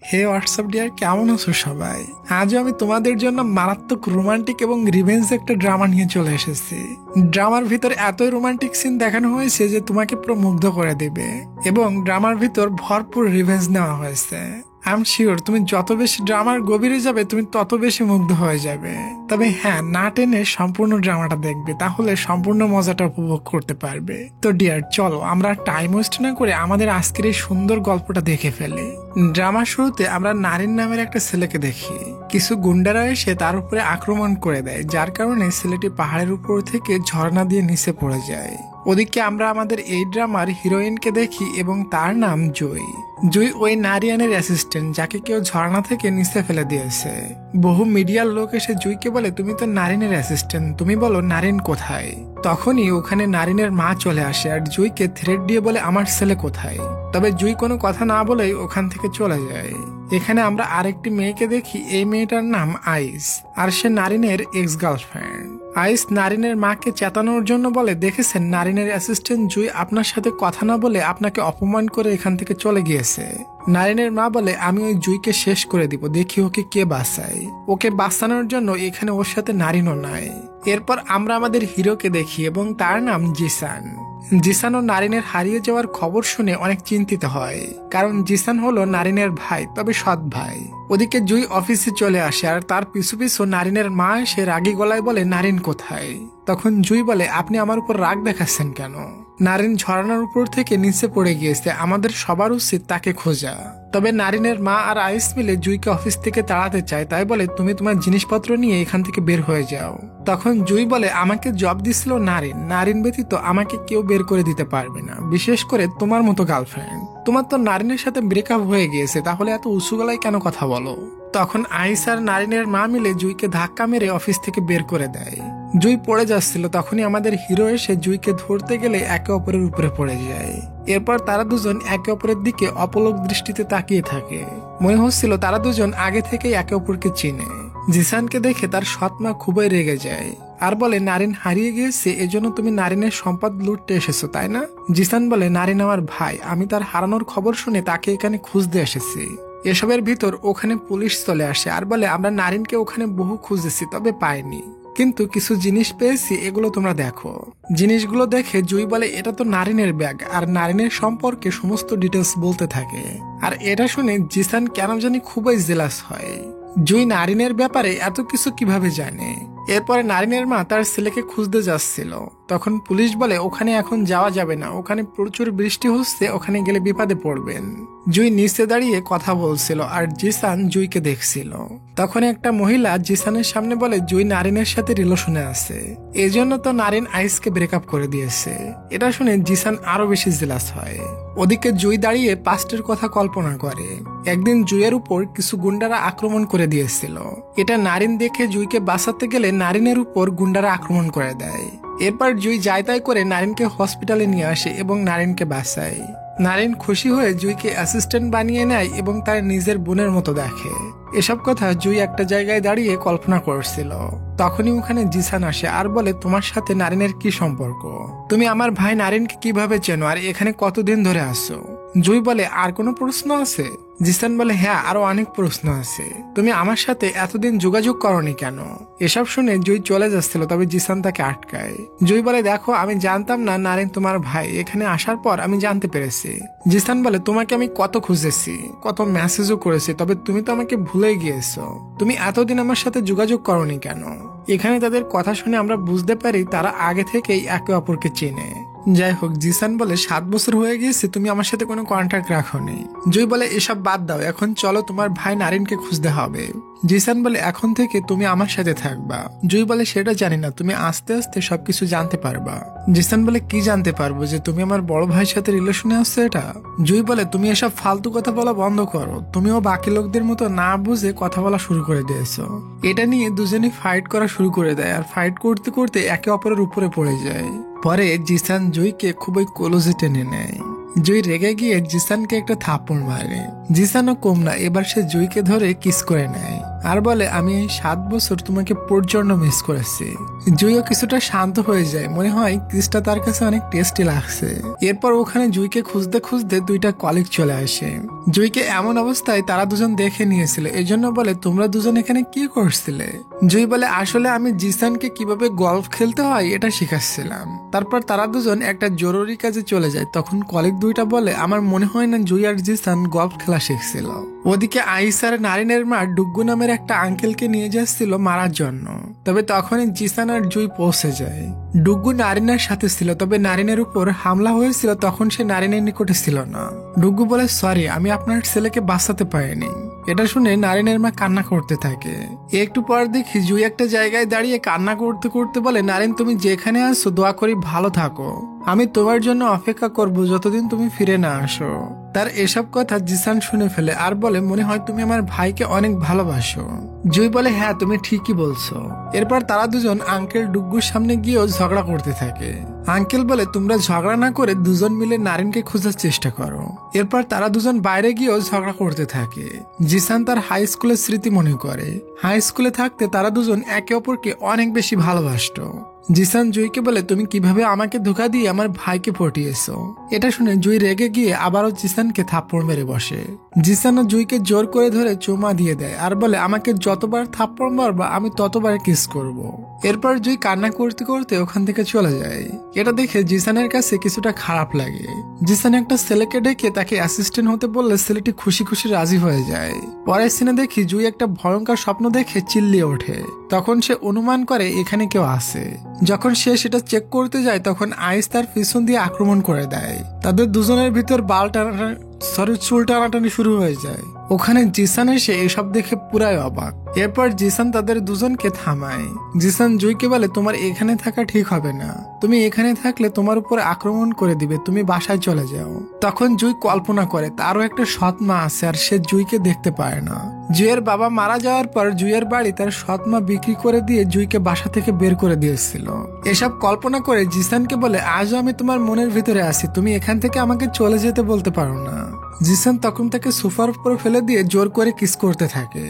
হে WhatsApp deer, কেমন আছো সবাই? আজও আমি তোমাদের জন্য মারাত্মক রোমান্টিক এবং রিভেঞ্জ একটা ড্রামা নিয়ে চলে এসেছি। ড্রামার ভিতর এতই রোমান্টিক সিন দেখানো হয়েছে যে তোমাকে পুরো মুগ্ধ করে দেবে, এবং ড্রামার ভিতর ভরপুর রিভেঞ্জ নেওয়া হয়েছে। আই এম শিওর তুমি যত বেশি ড্রামার গভীরে যাবে তুমি তত বেশি মুগ্ধ হয়ে যাবে। তবে হ্যাঁ, না টেনে সম্পূর্ণ ড্রামাটা দেখবে, তাহলে সম্পূর্ণ মজাটা উপভোগ করতে পারবে। তো ডিয়ার, চলো আমরা টাইম ওয়েস্ট না করে আমাদের আজকের এই সুন্দর গল্পটা দেখে ফেলি। ড্রামার শুরুতে আমরা নারিন নামের একটা ছেলেকে দেখি। কিছু গুন্ডারা এসে তার উপরে আক্রমণ করে দেয়, যার কারণে ছেলেটি পাহাড়ের উপর থেকে ঝর্ণা দিয়ে নিচে পড়ে যায়। ওদিকে আমরা আমাদের এই ড্রামার হিরোইনকে দেখি এবং তার নাম জুই। জুই ওই নারিয়ানের অ্যাসিস্ট্যান্ট যাকে কেউ ঝর্ণা থেকে নিচে ফেলে দিয়েছে। বহু মিডিয়ার লোক এসে জুইকে বলে, তুমি তো নারিনের অ্যাসিস্ট্যান্ট, তুমি বলো নারিন কোথায়? তখনই ওখানে নারিনের মা চলে আসে আর জুইকে থ্রেট দিয়ে বলে, আমার ছেলে কোথায়? তবে জুই কোনো কথা না বলেই ওখান থেকে চলে যায়। এখানে আমরা আরেকটি মেয়েকে দেখি। এই মেয়েটার নাম আইস, আর সে নারিনের এক্স গার্লফ্রেন্ড। আইস নারিনের মাকে চেতানোর জন্য বলে, দেখেছেন নারিনের অ্যাসিস্ট্যান্ট জুই আপনার সাথে কথা না বলে আপনাকে অপমান করে এখান থেকে চলে গিয়েছে। নারিনের মা বলে, আমি ওই জুইকে শেষ করে দিব, দেখি ওকে কে বাঁচায়। ওকে বাঁচানোর জন্য এখানে ওর সাথে নারিনও নাই। এরপর আমরা আমাদের হিরোকে দেখি এবং তার নাম জিসান। জিসান ও নারিনের হারিয়ে যাওয়ার খবর শুনে অনেক চিন্তিত হয়, কারণ জিসান হলো নারিনের ভাই, তবে সৎ ভাই। ওদিকে জুই অফিসে চলে আসে আর তার পিছু পিছু নারিনের মা এসে রাগী গলায় বলে, নারিন কোথায়? তখন জুই বলে, আপনি আমার উপর রাগ দেখাচ্ছেন কেন? নারিন ঝর্ণার উপর থেকে নিচে পড়ে গিয়েছে, আমাদের সবার উচিত তাকে খোঁজা। তবে নারিনের মা আর আইস মিলে জুইকে অফিস থেকে তাড়াতে চায়, তাই বলে, তুমি তোমার জিনিসপত্র নিয়ে এখান থেকে বের হয়ে যাও। তখন জুই বলে, আমাকে জব দিছিল নারিন, নারিন ব্যতীত আমাকে কেউ বের করে দিতে পারবে না, বিশেষ করে তোমার মতো গার্লফ্রেন্ড। তোমার তো নারিনের সাথে ব্রেকআপ হয়ে গিয়েছে, তাহলে এত উঁচু গলায় কেন কথা বলো? তখন আইস আর নারিনের মা মিলে জুইকে ধাক্কা মেরে অফিস থেকে বের করে দেয়। জুই পড়ে যাচ্ছিল, তখনই আমাদের হিরো এসে জুইকে ধরতে গেলে একে অপরের উপরে পড়ে যায়। এরপর তারা দুজন একে অপরের দিকে অপলক দৃষ্টিতে তাকিয়ে থাকে। মনে হচ্ছিল তারা দুজন আগে থেকেই একে অপরকে চিনে। জিসানকে দেখে তার সৎ মা খুবই রেগে যায় আর বলে, নারিন হারিয়ে গিয়েছে, এজন্য তুমি নারিনের সম্পদ লুটতে এসেছো, তাই না? জিসান বলে, নারিন আমার ভাই, আমি তার হারানোর খবর শুনে তাকে এখানে খুঁজতে এসেছি। এসবের ভিতর ওখানে পুলিশ চলে আসে আর বলে, আমরা নারিনকে ওখানে বহু খুঁজেছি, তবে পাইনি, কিন্তু কিছু জিনিস পেয়েছি, এগুলো তোমরা দেখো। জিনিসগুলো দেখে জুই বলে, এটা তো নারিনের ব্যাগ, আর নারিনের সম্পর্কে সমস্ত ডিটেলস বলতে থাকে। আর এটা শুনে জিসান কেন জানি খুবই জেলাস হয়। জুই নারিনের ব্যাপারে এত কিছু কিভাবে জানে? এরপরে নারিনের মা তার ছেলেকে খুঁজতে যাচ্ছিল, তখন পুলিশ বলে, ওখানে এখন যাওয়া যাবে না, ওখানে প্রচুর বৃষ্টি হচ্ছে, ওখানে গেলে বিপদে পড়বেন। জুই নিচে দাঁড়িয়ে কথা বলছিল আর জিসান জুইকে দেখছিল। তখন একটা মহিলা জিসানের সামনে বলে, জুই নারিনের সাথে রিলেশনে আছে, এজন্য তো নারিন আইসকে ব্রেকআপ করে দিয়েছে। এটা শুনে জিসান আরো বেশি জেলাস হয়। ওদিকে জুই দাঁড়িয়ে পাস্টের কথা কল্পনা করে। একদিন জুইয়ের উপর কিছু গুন্ডারা আক্রমণ করে দিয়েছিল। এটা নারিন দেখে জুইকে বাঁচাতে গেলে নারিনের উপর গুন্ডারা আক্রমণ করে দেয়। এরপর জুই যায় তাই করে নারিনকে হসপিটালে নিয়ে আসে এবং নারিনকে বাঁচায়। নারিন খুশি হয়ে জুইকে অ্যাসিস্ট্যান্ট বানিয়ে নেয় এবং তার নিজের বোনের মতো দেখে। এসব কথা জুই একটা জায়গায় দাঁড়িয়ে কল্পনা করছিল। তখনই ওখানে জিসান আসে আর বলে, তোমার সাথে নারিনের কি সম্পর্ক? তুমি আমার ভাই নারিনকে কিভাবে চেনো, আর এখানে কতদিন ধরে আসো? জুই বলে, আর কোনো প্রশ্ন আছে? জিসান বলে, হ্যাঁ, আরো অনেক প্রশ্ন আছে। তুমি আমার সাথে এতদিন যোগাযোগ করনি কেন? এসব শুনে জুই চলে যাচ্ছিল, তবে জিসান তাকে আটকায়। জুই বলে, দেখো, আমি জানতাম না নারিন তোমার ভাই, এখানে আসার পর আমি জানতে পেরেছি। জিসান বলে, তোমাকে আমি কত খুঁজেছি, কত মেসেজও করেছি, তবে তুমি তো আমাকে ভুলে গিয়েছো। তুমি এতদিন আমার সাথে যোগাযোগ করনি কেন? এখানে তাদের কথা শুনে আমরা বুঝতে পারি তারা আগে থেকেই একে অপরকে চেনে। যাই হোক, জিসান বলে, 7 বছর হয়ে গিয়েছে তুমি আমার সাথে কোনো কন্ট্যাক্ট রাখোনি। জুই বলে, এসব বাদ দাও, এখন চলো তোমার ভাই নারিনকে খুঁজতে হবে। জিসান বলে, এখন থেকে তুমি আমার সাথে থাকবা। জুই বলে, সেটা জানি না, তুমি আস্তে আস্তে সবকিছু জানতে পারবা। জিসান বলে, কি জানতে পারবো? যে তুমি আমার বড় ভাইয়ের সাথে রিলেশনে আসছো এটা? জুই বলে, তুমি এসব ফালতু কথা বলা বন্ধ করো, তুমিও বাকি লোকদের মতো না বুঝে কথা বলা শুরু করে দিয়েছো। এটা নিয়ে দুজনেই ফাইট করা শুরু করে দেয়, আর ফাইট করতে করতে একে অপরের উপরে পড়ে যায়। পরে জিসান জুইকে খুবই ক্লোজে টেনে নেয়। জুই রেগে গিয়ে জিসানকে একটা থাপ্পড় মারে। জিসানও কম না, এবার সে জুইকে ধরে কিস করে নেয়। আর বলে আমি এই 7 বছর তোমাকে প্রচন্ড মিস করেছি। জুইও কিছুটা শান্ত হয়ে যায়, মনে হয় কিসটা তার কাছে অনেক টেস্টি লাগছে। এরপর ওখানে জুইকে খুঁজতে খুঁজতে 2টা কলিগ চলে আসে। জুইকে এমন অবস্থায় তারা দুজন দেখে নিয়েছিল, এই জন্য বলে তোমরা দুজন এখানে কি করছিলে? জুই বলে আসলে আমি জিসানকে কিভাবে গলফ খেলতে হয় এটা শিখাচ্ছিলাম। তারপর তারা দুজন একটা জরুরি কাজে চলে যায়। তখন কলিগ 2টা বলে আমার মনে হয় না জুই আর জিসান গলফ খেলা শিখছিল। ওদিকে আইসার নারিনের মা ডুগ্গু নামের একটা আঙ্কেলকে নিয়ে যাচ্ছিল মারার জন্য। তবে তখনই জিসান আর জুই পৌঁছে যায়। ডুগ্গু নারিনের সাথে ছিল, তবে নারিনের উপর হামলা হয়েছিল তখন সে নারিনের নিকটে ছিল না। ডুগ্গু বলে সরি, আমি আপনার ছেলেকে বাঁচাতে পারিনি। এটা শুনে নারিনের মা কান্না করতে থাকে। একটু পর দেখি জুই একটা জায়গায় দাঁড়িয়ে কান্না করতে করতে বলে নারিন তুমি যেখানে আসো দোয়া করি ভালো থাকো, আমি তোমার জন্য অপেক্ষা করব যতদিন তুমি ফিরে না আসো। তার এসব কথা জিসান শুনে ফেলে আর বলে মনে হয় তুমি আমার ভাইকে অনেক ভালোবাসো। জুই বলে হ্যাঁ তুমি ঠিকই বলছো। এরপর তারা দুজন আঙ্কেল ডুগ্গুর সামনে গিয়েও ঝগড়া করতে থাকে। আঙ্কেল বলে তোমরা ঝগড়া না করে দুজন মিলে নারিনকে খোঁজার চেষ্টা করো। এরপর তারা দুজন বাইরে গিয়েও ঝগড়া করতে থাকে। জিসান তার হাই স্কুলের স্মৃতি মনে করে। হাই স্কুলে থাকতে তারা দুজন একে অপরকে অনেক বেশি ভালোবাসতো। জিসান জুইকে বলে তুমি কিভাবে আমাকে ধোঁকা দিয়ে আমার ভাইকে পটিয়েছো। এটা শুনে জুই রেগে গিয়ে আবারও জিসানকে থাপ্পড় মেরে বসে। জিসান ও জুইকে জোর করে ধরে চুমা দিয়ে দেয় আর বলে আমাকে যতবার থাপ্পড় মারবা আমি ততবার কিস করব। এরপর জুই কান্না করতে করতে ওখান থেকে চলে যায়। এটা দেখে জিসানের কাছে কিছুটা খারাপ লাগে। জিসান একটা ছেলেকে ডেকে তাকে অ্যাসিস্ট্যান্ট হতে বললে ছেলেটি খুশি খুশি রাজি হয়ে যায়। পরের সিনে দেখি জুই একটা ভয়ঙ্কর স্বপ্ন দেখে চিল্লিয়ে ওঠে। তখন সে অনুমান করে এখানে কেউ আছে। যখন সে সেটা চেক করতে যায় তখন আইস তার পিছন দিয়ে আক্রমণ করে দেয়। তাদের দুজনের ভিতর চুল টানাটানি শুরু হয়ে যায়। ওখানে জিসান এসে এসব দেখে পুরাই অবাক। এরপর জিসান তাদের দুজনকে থামায়। জিসান জুইকে বলে তোমার এখানে থাকা ঠিক হবে না, তুমি এখানে থাকলে তোমার উপর আক্রমণ করে দিবে, তুমি বাসায় চলে যাও। তখন জুই কল্পনা করে তারও একটা সৎ মা আছে আর সে জুইকে দেখতে পায় না। জুইয়ের বাবা মারা যাওয়ার পর জুইয়ের বাড়ি তার সৎ মা বিক্রি করে দিয়ে জুইকে বাসা থেকে বের করে দিয়েছিল। এসব কল্পনা করে জিসানকে বলে আজও আমি তোমার মনের ভিতরে আছি, তুমি এখান থেকে আমাকে চলে যেতে বলতে পারো না। জিসান তখন তাকে সোফার উপর ফেলে দিয়ে জোর করে কিস করতে থাকে।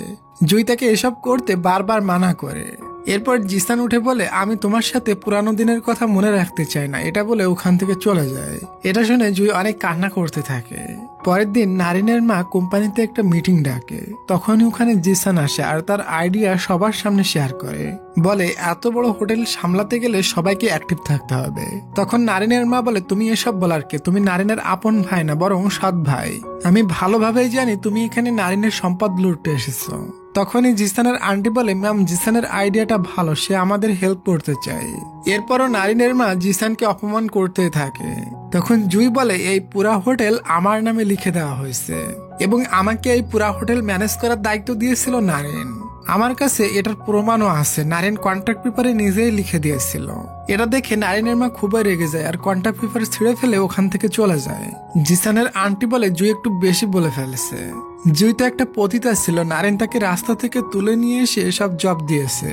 জুই তাকে এসব করতে বারবার মানা করে। এরপর জিসান উঠে বলে আমি তোমার সাথে পুরানো দিনের কথা মনে রাখতে চাই না, এটা বলে ওখান থেকে চলে যায়। এটা শুনে জুই অনেক কান্না করতে থাকে। পরের দিন নারিনের মা কোম্পানিতে একটা মিটিং ডাকে। তখনই ওখানে জিসান আসে আর তার আইডিয়া সবার সামনে শেয়ার করে। বলে এত বড় হোটেল সামলাতে গেলে সবাইকে অ্যাক্টিভ থাকতে হবে। তখন নারিনের মা বলে তুমি এসব বলার কে, তুমি নারিনের আপন ভাই না বরং সৎ ভাই। আমি ভালোভাবেই জানি তুমি এখানে নারিনের সম্পদ লুটতে এসেছো। তখনই জিসানের আন্টি বলে ম্যাম জিসানের আইডিয়াটা ভালো, সে আমাদের হেল্প করতে চাই। এরপরও নারিনের মা জিসানকে অপমান করতে থাকে। তখন জুই বলে এই পুরা হোটেল আমার নামে লিখে দেওয়া হয়েছে এবং আমাকে এই পুরা হোটেল ম্যানেজ করার দায়িত্ব দিয়েছিল নারিন। আমার কাছে এটার প্রমাণও আছে, নারিন কন্ট্রাক্ট পেপারে নিজেই লিখে দিয়েছিল। এটা দেখে নারিনের মা খুবই রেগে যায় আর কন্ট্রাক্ট পেপার ছিঁড়ে ফেলে ওখান থেকে চলে যায়। জিসানের আন্টি বলে জুই একটু বেশি বলে ফেলেছে। জুই তো একটা পতিতা ছিল, নারিন তাকে রাস্তা থেকে তুলে নিয়ে এসে এসব জব দিয়েছে।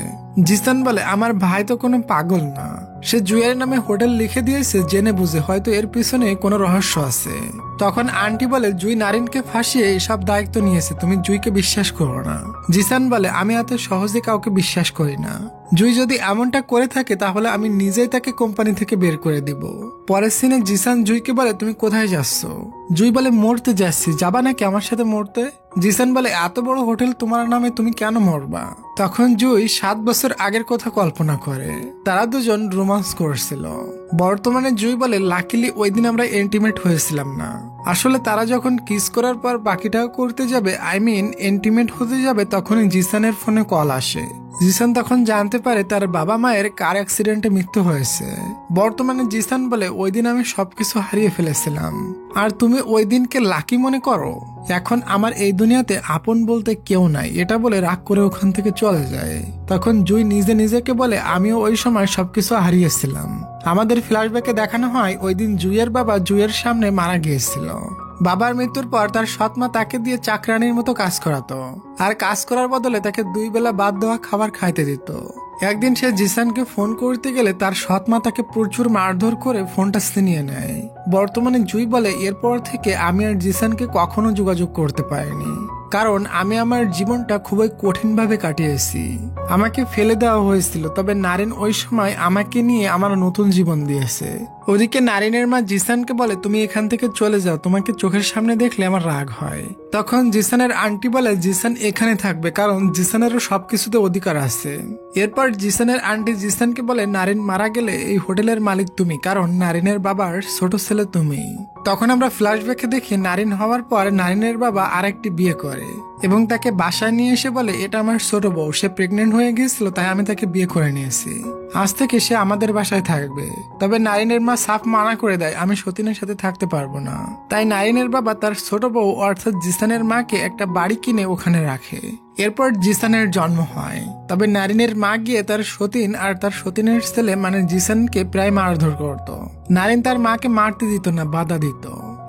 জিসান বলে আমার ভাই তো কোনো পাগল না, সে জুইয়ের নামে হোটেল লিখে দিয়েছে জেনে বুঝে, হয়তো এর পিছনে কোনো রহস্য আছে। তখন আন্টি বলে জুই নারিনকে ফাঁসিয়ে এসব দায়িত্ব নিয়েছে, তুমি জুইকে বিশ্বাস করো না। জিসান বলে আমি এত সহজে কাউকে বিশ্বাস করি না, জুই যদি এমনটা করে থাকে তাহলে আমি নিজেই তাকে কোম্পানি থেকে বের করে দিব। পরের সিনে জিসান জুইকে বলে তুমি কোথায় যাচ্ছ? জুই বলে মরতে যাচ্ছি, যাবা নাকি আমার সাথে মরতে? জিসান বলে এত বড় হোটেল তোমার নামে, তুমি কেন মরবা? তখন জুই 7 বছর আগের কথা কল্পনা করে। তারা দুজন রোমান্স করছিল। বর্তমানে জুই বলে লাকিলি ওই দিন আমরা ইন্টিমেট হয়েছিলাম না। আসলে তারা যখন কিস করার পর বাকিটাও করতে যাবে, ইন্টিমেট হতে যাবে, তখনই জিসানের ফোনে কল আসে। জিসান তখন জানতে পারে তার বাবা মায়ের কার অ্যাক্সিডেন্টে মৃত্যু হয়েছে। বর্তমানে জিসান বলে ওই দিন আমি সবকিছু হারিয়ে ফেলেছিলাম আর তুমি ওই দিনকে লাকি মনে করো। এখন আমার এই দুনিয়াতে আপন বলতে কেউ নাই, এটা বলে রাগ করে ওখান থেকে চলে যায়। তখন জুই নিজে নিজেকে বলে আমিও ওই সময় সবকিছু হারিয়েছিলাম। আমাদের ফ্ল্যাশব্যাকে দেখানো হয় ওই দিন জুইয়ের বাবা জুইয়ের সামনে মারা গিয়েছিল। বাবার মৃত্যুর পর তার সৎ মা তাকে দিয়ে চাকরানির মতো কাজ করাতো আর কাজ করার বদলে তাকে 2 বেলা বাদ দেওয়া খাবার খাইতে দিত। একদিন সে জিসানকে ফোন করতে গেলে তার সৎ মা তাকে প্রচুর মারধর করে ফোনটা ছিনিয়ে নেয়। বর্তমানে জুই বলে এরপর থেকে আমি আর জিসানকে কখনো যোগাযোগ করতে পারিনি। কারণ আমি আমার জীবনটা খুবই কঠিনভাবে কাটিয়েছি। আমাকে ফেলে দেওয়া হয়েছিল, তবে নারিন ওই সময় আমাকে নিয়ে আমার নতুন জীবন দিয়েছে। ওদিকে নারিনের মা জিসানকে বলে, তুমি এখান থেকে চলে যাও, তোমাকে চোখের সামনে দেখলে আমার রাগ হয়। তখন জিসানের আন্টি বলে জিসান এখানে থাকবে, কারণ জিসানেরও সবকিছুতে অধিকার আছে। এরপর জিসানের আন্টি জিসানকে বলে, নারিন মারা গেলে এই হোটেলের মালিক তুমি, কারণ নারিনের বাবার ছোট ছেলে তুমি। তখন আমরা ফ্ল্যাশব্যাকে দেখি নারিন হওয়ার পর নারিনের বাবা আরেকটি বিয়ে করে এবং তাকে বাসায় নিয়ে এসে বলে, এটা আমার ছোট বউ, সে প্রেগনেন্ট হয়ে গিয়েছিল, তাই আমি তাকে বিয়ে করে নিয়েছি, আজ থেকে সে আমাদের বাসায় থাকবে। তবে নারিনের মা সাফ মানা করে দেয়, আমি সতীনের সাথে থাকতে পারবো না। তাই নারিনের বাবা তার ছোট বউ অর্থাৎ জিসানের মাকে একটা বাড়ি কিনে ওখানে রাখে। এরপর জিসানের জন্ম হয়। তবে নারিনের মা গিয়ে তার সতীন আর তার সতীনের ছেলে মানে জিসানকে প্রায় মারধর করত। নারিন তার মাকে মারতে দিত না, বাধা দিত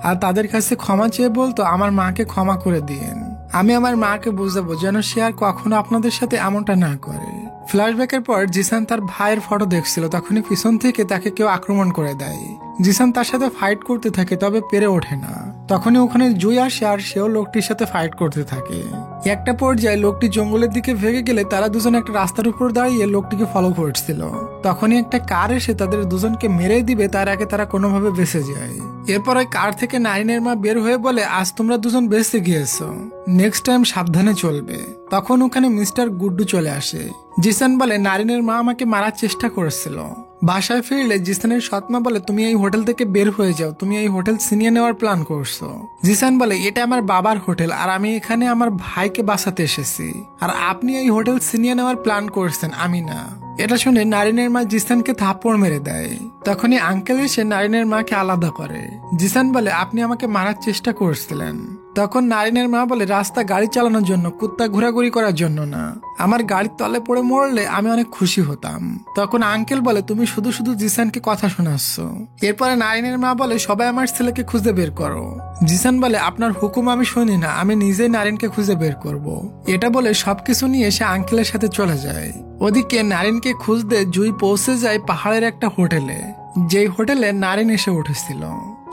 আর তাদের কাছে ক্ষমা চেয়ে বলতো, আমার মাকে ক্ষমা করে দিয়েন, আমি আমার মাকে বুঝাবো যেন সে আর কখনো আপনাদের সাথে এমনটা না করে। ফ্ল্যাশব্যাকের পর জিসান তার ভাইয়ের ফটো দেখছিল, তখনই পিছন থেকে তাকে কেউ আক্রমণ করে দেয়। জিসান তার সাথে ফাইট করতে থাকে, তবে পেরে ওঠে না। তখনই ওখানে জুই আসে আর সেও লোকটির সাথে ফাইট করতে থাকে। একটা পর্যায়ে লোকটি জঙ্গলের দিকে ভেগে গেলে তারা দুজন একটা রাস্তার উপর দাঁড়িয়ে লোকটিকে ফলো করছিল। তখনই একটা কার এসে তাদের দুজনকে মেরে দিবে, তার আগে তারা কোনোভাবে বেঁচে যায়। এরপর ওই কার থেকে নারিনের মা বের হয়ে বলে, আজ তোমরা দুজন বেঁচে গিয়েছো, নেক্সট টাইম সাবধানে চলবে। তখন ওখানে মিস্টার গুড্ডু চলে আসে। জিসান বলে, নারিনের মা আমাকে মারার চেষ্টা করেছিল। বাসায় ফিরলে জিসানের সৎমা বলে, তুমি এই হোটেল থেকে বের হয়ে যাও, তুমি এই হোটেল ছিনিয়ে নেওয়ার প্ল্যান করছো। জিসান বলে, এটা আমার বাবার হোটেল আর আমি এখানে আমার ভাইকে বাঁচাতে এসেছি, আর আপনি এই হোটেল ছিনিয়ে নেওয়ার প্ল্যান করছেন, আমি না। এটা শুনে নারিনের মা জিসানকে থাপ্পড় মেরে দেয়। তখনই আঙ্কেল এসে নারিনের মাকে আলাদা করে। জিসান বলে, আপনি আমাকে মারার চেষ্টা করছিলেন। তখন নারিনের মা বলে, রাস্তা গাড়ি চালানোর জন্য, কুত্তা ঘোরাঘুরি করার জন্য না, আমার গাড়ির তলে পড়ে মরলে আমি অনেক খুশি হতাম। তখন আঙ্কেল বলে, তুমি শুধু শুধু জিসানকে কথা শোনাচ্ছ। এরপরে নারিনের মা বলে, সবাই আমার ছেলেকে খুঁজে বের করো। জিসান বলে, আপনার হুকুম আমি শুনি না, আমি নিজেই নারিনকে খুঁজে বের করব। এটা বলে সবকিছু নিয়ে সে আঙ্কেলের সাথে চলে যায়। ওদিকে নারিনকে খুঁজতে জুই পৌঁছে যায় পাহাড়ের একটা হোটেলে, যেই হোটেলে নারিন এসে উঠেছিল।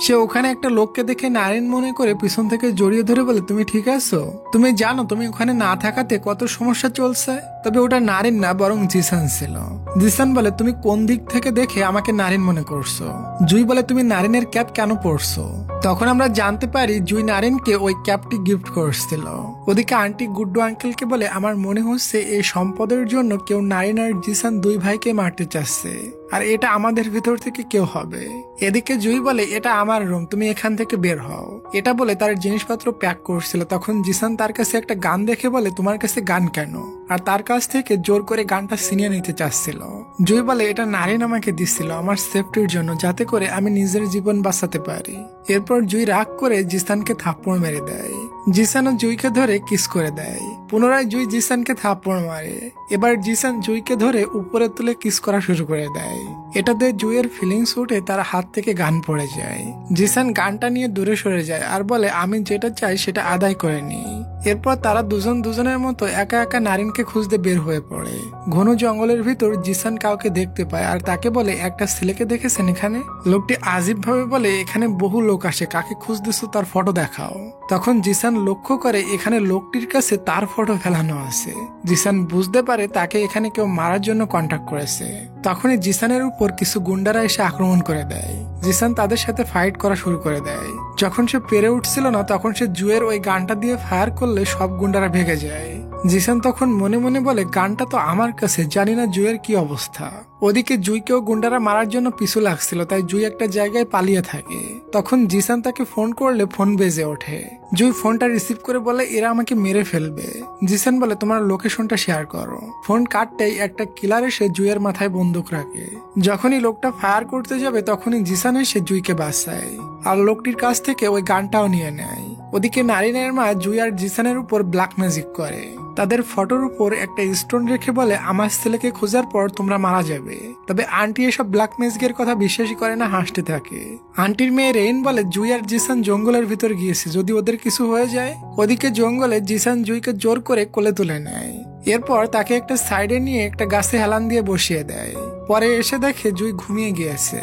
সে ওখানে একটা লোককে দেখে নারিন মনে করে পিছন থেকে জড়িয়ে ধরে বলে, তুমি ঠিক আছো? তুমি জানো তুমি ওখানে না থাকাতে কত সমস্যা চলছে? তবে ওটা নারিন না, বরং জিসান ছিল। জিসান বলে, তুমি কোন দিক থেকে দেখে আমাকে নারিন মনে করছো? জুই বলে, তুমি নারিনের ক্যাপ কেন পরছো? তখন আমরা জানতে পারি জুই নারিনকে ওই ক্যাপটি গিফট করছিল। ওদিকে আন্টি গুড্ডু আঙ্কেলকে বলে, আমার মনে হচ্ছে এই সম্পদের জন্য কেউ নারিন আর জিসান দুই ভাইকে মারতে চাচ্ছে, আর এটা আমাদের ভিতর থেকে কেউ হবে। এদিকে জুই বলে, এটা আমার রুম, তুমি এখান থেকে বের হও। এটা বলে তার জিনিসপত্র প্যাক করছিল। তখন জিসান তার কাছে একটা গান দেখে বলে, তোমার কাছে গান কেন? আর তার কাছ থেকে জোর করে গানটা ছিনিয়ে নিতে চাচ্ছিল। জুই বলে, এটা নারিন আমাকে দিচ্ছিল আমার সেফটির জন্য, যাতে করে আমি নিজের জীবন বাঁচাতে পারি। এরপর জুই রাগ করে জিসানকে থাপ্পড় মেরে দেয়। জিসানও জুইকে ধরে কিস করে দেয়। পুনরায় জুই জিসানকে থাপ্পড় মারে। এবার জিসান জুইকে ধরে উপরে তুলে কিস করা শুরু করে দেয়। এটাতে জুইয়ের ফিলিংস উঠে তার হাত থেকে গান পড়ে যায়। জিসান গানটা নিয়ে দূরে সরে যায় আর বলে, আমি যেটা চাই সেটা আদায় করে নি। এরপর তারা দুজন দুজনের মতো একা একা নারিনকে খুঁজতে বের হয়ে পড়ে। ঘন জঙ্গলের ভিতর জিসান কাউকে দেখতে পায় আর তাকে বলে, একটা ছেলেকে দেখেছেন এখানে? লোকটি আজীব ভাবে বলে, এখানে বহু লোক আসে, কাকে খুঁজতেছো তার ফটো দেখাও। তখন জিসান লক্ষ্য করে এখানে লোকটির কাছে তার ফটো ফেলানো আছে। জিসান বুঝতে পারে তাকে এখানে কেউ মারার জন্য কন্ট্যাক্ট করেছে। তখনই জিসানের উপর কিছু গুন্ডারা এসে আক্রমণ করে দেয়। জিসান তাদের সাথে ফাইট করা শুরু করে দেয়। যখন সে পেরে উঠছিল না, তখন সে জুয়ের ওই গানটা দিয়ে ফায়ার করলে সব গুন্ডারা ভেগে যায়। জিসান তখন মনে মনে বলে, গানটা তো আমার কাছে, জানি না জুয়ের কি অবস্থা। ওদিকে জুইকেও গুন্ডারা মারার জন্য পিছু লাগছিল, তাই জুই একটা জায়গায় পালিয়ে থাকে। তখন জিসান তাকে ফোন করলে ফোন বেজে ওঠে। জুই ফোনটা রিসিভ করে বলে, এরা আমাকে মেরে ফেলবে। জিসান বলে, তোমার লোকেশনটা শেয়ার করো। ফোন কাটতেই একটা কিলার এসে জুইয়ের মাথায় বন্দুক রাখে। যখনই লোকটা ফায়ার করতে যাবে তখনই জিসান এসে জুইকে বাঁচায় আর লোকটির কাছ থেকে ওই গানটাও নিয়ে নেয়। ওদিকে নারিনের মা জুই আর জিসানের উপর ব্ল্যাক ম্যাজিক করে। তাদের ফটোর উপর একটা স্টোন রেখে বলে, আমার ছেলেকে খোঁজার পর তোমরা মারা যাবে। তবে আন্টি এসব ব্ল্যাক ম্যাজিকের কথা বিশ্বাসই করে না, হাসতে থাকে। আন্টির মেয়ে রেইন বলে, জুই আর জিসান জঙ্গলের ভিতর গিয়েছে, যদি ওদের কিছু হয়ে যায়। ওদিকে জঙ্গলে জিসান জুইকে জোর করে কোলে তুলে নেয়। এরপর তাকে একটা সাইডে নিয়ে একটা গাছে হেলান দিয়ে বসিয়ে দেয়। পরে এসে দেখে জুই ঘুমিয়ে গিয়েছে।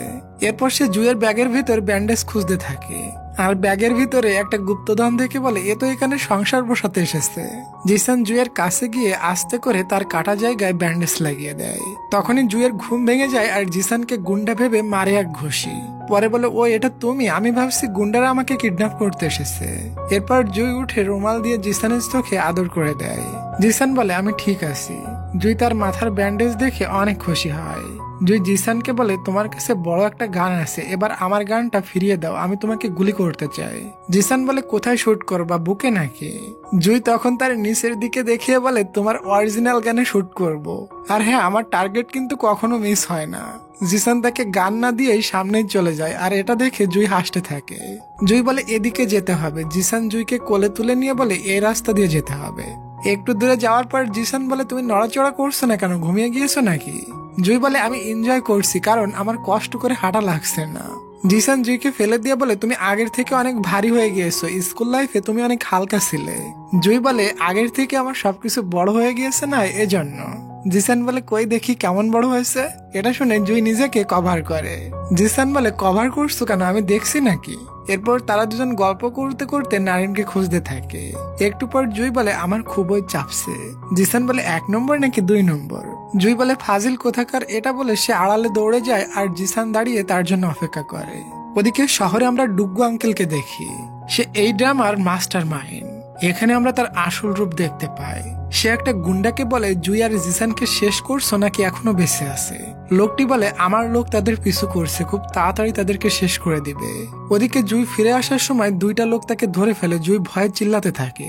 এরপর সে জুইয়ের ব্যাগের ভিতর ব্যান্ডেজ খুঁজতে থাকে আর ব্যাগের ভিতরে একটা গুপ্তধন দেখে বলে এ তো এখানে সংসার বসাতে এসেছে। জিসান জুইয়ের কাছে গিয়ে আস্তে করে তার কাটা জায়গায় ব্যান্ডেজ লাগিয়ে দেয়। তখনই জুইয়ের ঘুম ভেঙে যায় আর জিসানকে গুন্ডা ভেবে মারে এক ঘুষি। পরে বলে ও এটা তুমি, আমি ভাবছি গুন্ডারা আমাকে কিডন্যাপ করতে এসেছে। এরপর জুই উঠে রুমাল দিয়ে জিসানের চোখে আদর করে দেয়। জিসান বলে আমি ঠিক আছি। জুই তার মাথার ব্যান্ডেজ দেখে অনেক খুশি হয়। জুই জিসানকে বলে তোমার কাছে বড় একটা গান আছে, এবার আমার গানটা ফিরিয়ে দাও, আমি তোমাকে গুলি করতে চাই। জিসান বলে কোথায় শুট করবা, বুকে নাকি? জুই তখন তার নিচের দিকে দেখিয়ে বলে তোমার অরিজিনাল গানে শুট করব। আর হ্যাঁ, আমার টার্গেট কিন্তু কখনো মিস হয় না। জিসান তাকে গান না দিয়েই সামনেই চলে যায় আর এটা দেখে জুই হাসতে থাকে। জুই বলে এদিকে যেতে হবে। জিসান জুইকে কোলে তুলে নিয়ে বলে এই রাস্তা দিয়ে যেতে হবে। একটু দূরে যাওয়ার পর জিসান বলে তুমি নড়াচড়া করছো না কেন, ঘুমিয়ে গিয়েছো নাকি? জুই বলে আমি এনজয় করছি, কারণ আমার কষ্ট করে হাঁটা লাগছে না। জিসান জুইকে ফেলে দিয়ে বলে তুমি আগের থেকে অনেক ভারী হয়ে গিয়েছো, স্কুল লাইফে তুমি অনেক হালকা ছিলে। জুই বলে আগের থেকে আমার সবকিছু বড় হয়ে গিয়েছে না, এজন্য। জিসান বলে কই দেখি কেমন বড় হয়েছে। এটা শুনে জুই নিজেকে কভার করে। জিসান বলে কভার করছো কেন, আমি দেখছি নাকি? এরপর তারা দুজন গল্প করতে করতে নারিনকে খুঁজতে থাকে। একটু পর জুই বলে আমার খুবই চাপছে। জিসান বলে 1 নম্বর নাকি 2 নম্বর? জুই বলে ফাজিল কোথাকার। এটা বলে সে আড়ালে দৌড়ে যায় আর জিসান দাঁড়িয়ে তার জন্য অপেক্ষা করে। ওদিকে শহরে আমরা ডুগ্গু আঙ্কেলকে দেখি। সে এই ড্রামার মাস্টার মাইন্ড। এখানে আমরা তার আসল রূপ দেখতে পাই। সে একটা গুন্ডাকে বলে জুই আর জিসানকে শেষ করছো নাকি এখনো বেঁচে আছে। লোকটি বলে আমার লোক তাদের পিছু করছে, খুব তাড়াতাড়ি তাদেরকে শেষ করে দিবে। ওদিকে জুই ফিরে আসার সময় 2টা লোক তাকে ধরে ফেলে। জুই ভয়ে চিল্লাতে থাকে।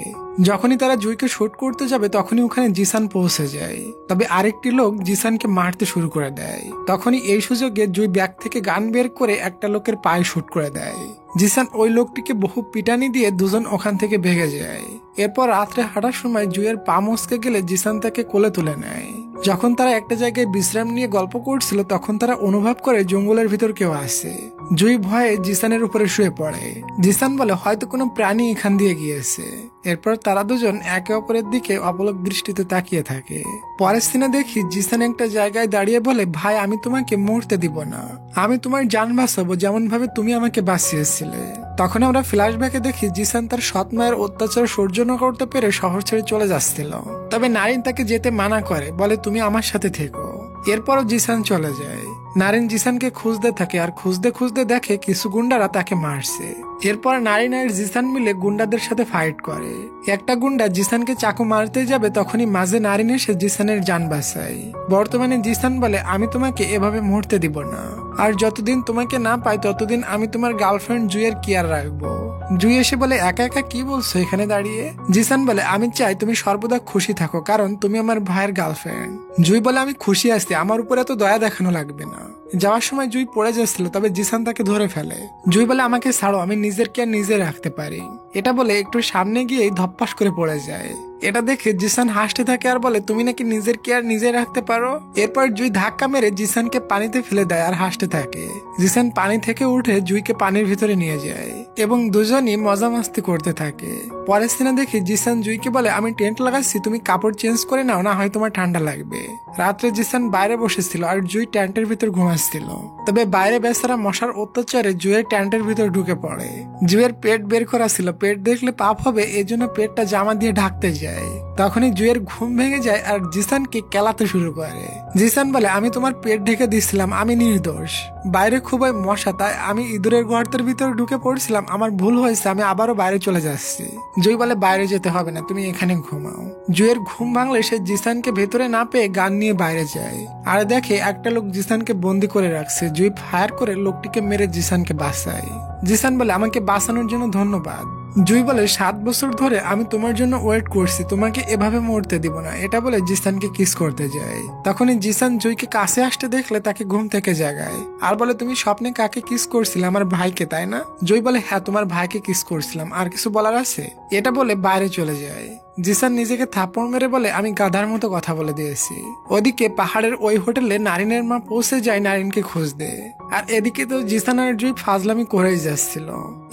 যখনই তারা জুইকে শুট করতে যাবে তখনই ওখানে জিসান পৌঁছে যায়। তবে আরেকটি লোক জিসানকে মারতে শুরু করে দেয়। তখনই এই সুযোগে জুই ব্যাগ থেকে গান বের করে একটা লোকের পায়ে শুট করে দেয়। জিসান ওই লোকটিকে বহু পিটানি দিয়ে দুজন ওখান থেকে ভেগে যায়। এরপর রাত্রে হাঁটার সময় জুইয়ের পা মচকে গেলে জিসান তাকে কোলে তুলে নেয়। যখন তারা একটা জায়গায় বিশ্রাম নিয়ে গল্প করছিল তখন তারা অনুভব করে জঙ্গলের ভিতর কেউ আছে। জুই ভয়ে জিসানের উপরে শুয়ে পড়ে। জিসান বলে হয়তো কোনো প্রাণী এখান দিয়ে গিয়েছে। এরপর তারা দুজন একে অপরের দিকে অপলক দৃষ্টিতে তাকিয়ে থাকে। পরের সিনে দেখি জিসান একটা জায়গায় দাঁড়িয়ে বলে ভাই আমি তোমাকে মরতে দিব না, আমি তোমার জান বাঁচাবো যেমন ভাবে তুমি আমাকে বাঁচিয়েছিলে। তখন আমরা ফ্ল্যাশব্যাকে দেখি জিসান তার সৎ মায়ের অত্যাচার সহ্য না করতে পেরে শহর ছেড়ে চলে যাচ্ছিল। তবে নারিন তাকে যেতে মানা করে, বলে তুমি আমার সাথে থেকো। এরপরও জিসান চলে যায়। নারিন জিসানকে খুঁজতে থাকে আর খুঁজতে খুঁজতে দেখে কিছু গুন্ডারা তাকে মারছে। এরপর নারিন আর জিসান মিলে গুন্ডাদের সাথে ফাইট করে। একটা গুন্ডা জিসানকে চাকু মারতে যাবে তখনই মাঝে নারিন এসে জিসানের জান বাঁচায়। বর্তমানে জিসান বলে আমি তোমাকে এভাবে মরতে দিব না, আর যতদিন তোমাকে না পাই ততদিন আমি তোমার গার্লফ্রেন্ড জুইয়ের কেয়ার রাখবো। জুই এসে বলে একা একা কি বলছো এখানে দাঁড়িয়ে? জিসান বলে আমি চাই তুমি সর্বদা খুশি থাকো, কারণ তুমি আমার ভাইয়ের গার্লফ্রেন্ড। জুই বলে আমি খুশি আছি, আমার উপরে এত দয়া দেখানো লাগবে না। যাওয়ার সময় জুই পড়ে যাচ্ছিল, তবে জিসান তাকে ধরে ফেলে। জুই বলে আমাকে ছাড়ো, আমি নিজের কেয়ার নিজে রাখতে পারি। এটা বলে একটু সামনে গিয়ে ধপ্পাস করে পড়ে যায়। এটা দেখে জিসান হাসতে থাকে আর বলে তুমি নাকি নিজের কেয়ার নিজে রাখতে পারো। এরপর জুই ধাক্কা মেরে জিসানকে পানিতে ফেলে দেয় আর হাসতে থাকে। জিসান পানি থেকে উঠে জুইকে পানির ভিতরে নিয়ে যায় এবং দুজনই মজা মাস্তি করতে থাকে। পরের সিনে দেখি জিসান জুইকে বলে আমি টেন্ট লাগাচ্ছি, তুমি কাপড় চেঞ্জ করে নাও, না হয় তোমার ঠান্ডা লাগবে। রাত্রে জিসান বাইরে বসেছিল আর জুই টেন্টের ভিতর ঘুমাচ্ছিল। তবে বাইরে বেচারা মশার অত্যাচারে জুইয়ের টেন্টের ভিতর ঢুকে পড়ে। জুইয়ের পেট বের করা ছিল, পেট দেখলে পাপ হবে এজন্য পেটটা জামা দিয়ে ঢাকতে যায়। তখনই জুইয়ের ঘুম ভেঙে যায় আর জিসানকে কেলাতে শুরু করে। জিসান বলে আমি তোমার পেট ঢেকে দিছিলাম, আমি নির্দোষ। বাইরে খুবই মশা, তাই আমি ইঁদুরের গর্তের ভিতরে ঢুকে পড়ছিলাম, আমার ভুল হয়েছে, আমি আবারও বাইরে চলে যাচ্ছি। জুই বলে বাইরে যেতে হবে না, তুমি এখানে ঘুমাও। জুইয়ের ঘুম ভাঙলে সে জিসানকে ভেতরে না পেয়ে গান নিয়ে বাইরে যায় আর দেখে একটা লোক জিসানকে বন্দি করে রাখছে। জুই ফায়ার করে লোকটিকে মেরে জিসানকে বাঁচায়। জিসান বলে আমাকে বাঁচানোর জন্য ধন্যবাদ। জুই বলে 7 বছর ধরে আমি তোমার জন্য ওয়েট করছি, তোমাকে এভাবে মরতে দিব না। এটা বলে জিসানকে কিস করতে যায়। তখনই জিসান জুইকে কাছে আসতে দেখলে তাকে ঘুম থেকে জাগায় আর বলে তুমি স্বপ্নে কাকে কিস করছিলে? আমার ভাইকে, তাই না? জুই বলে হ্যাঁ, তোমার ভাইকে কিস করছিলাম, আর কিছু বলার আছে? এটা বলে বাইরে চলে যায়। জিসান নিজেকে থাপ্পড় মেরে বলে আমি গাধার মতো কথা বলে দিয়েছি। ওদিকে পাহাড়ের ওই হোটেলে নারিনের মা পৌঁছে যায় নারিনকে খুঁজতে। আর এদিকে তো জিসান আর জুই ফাজলামি করেই যাচ্ছিল।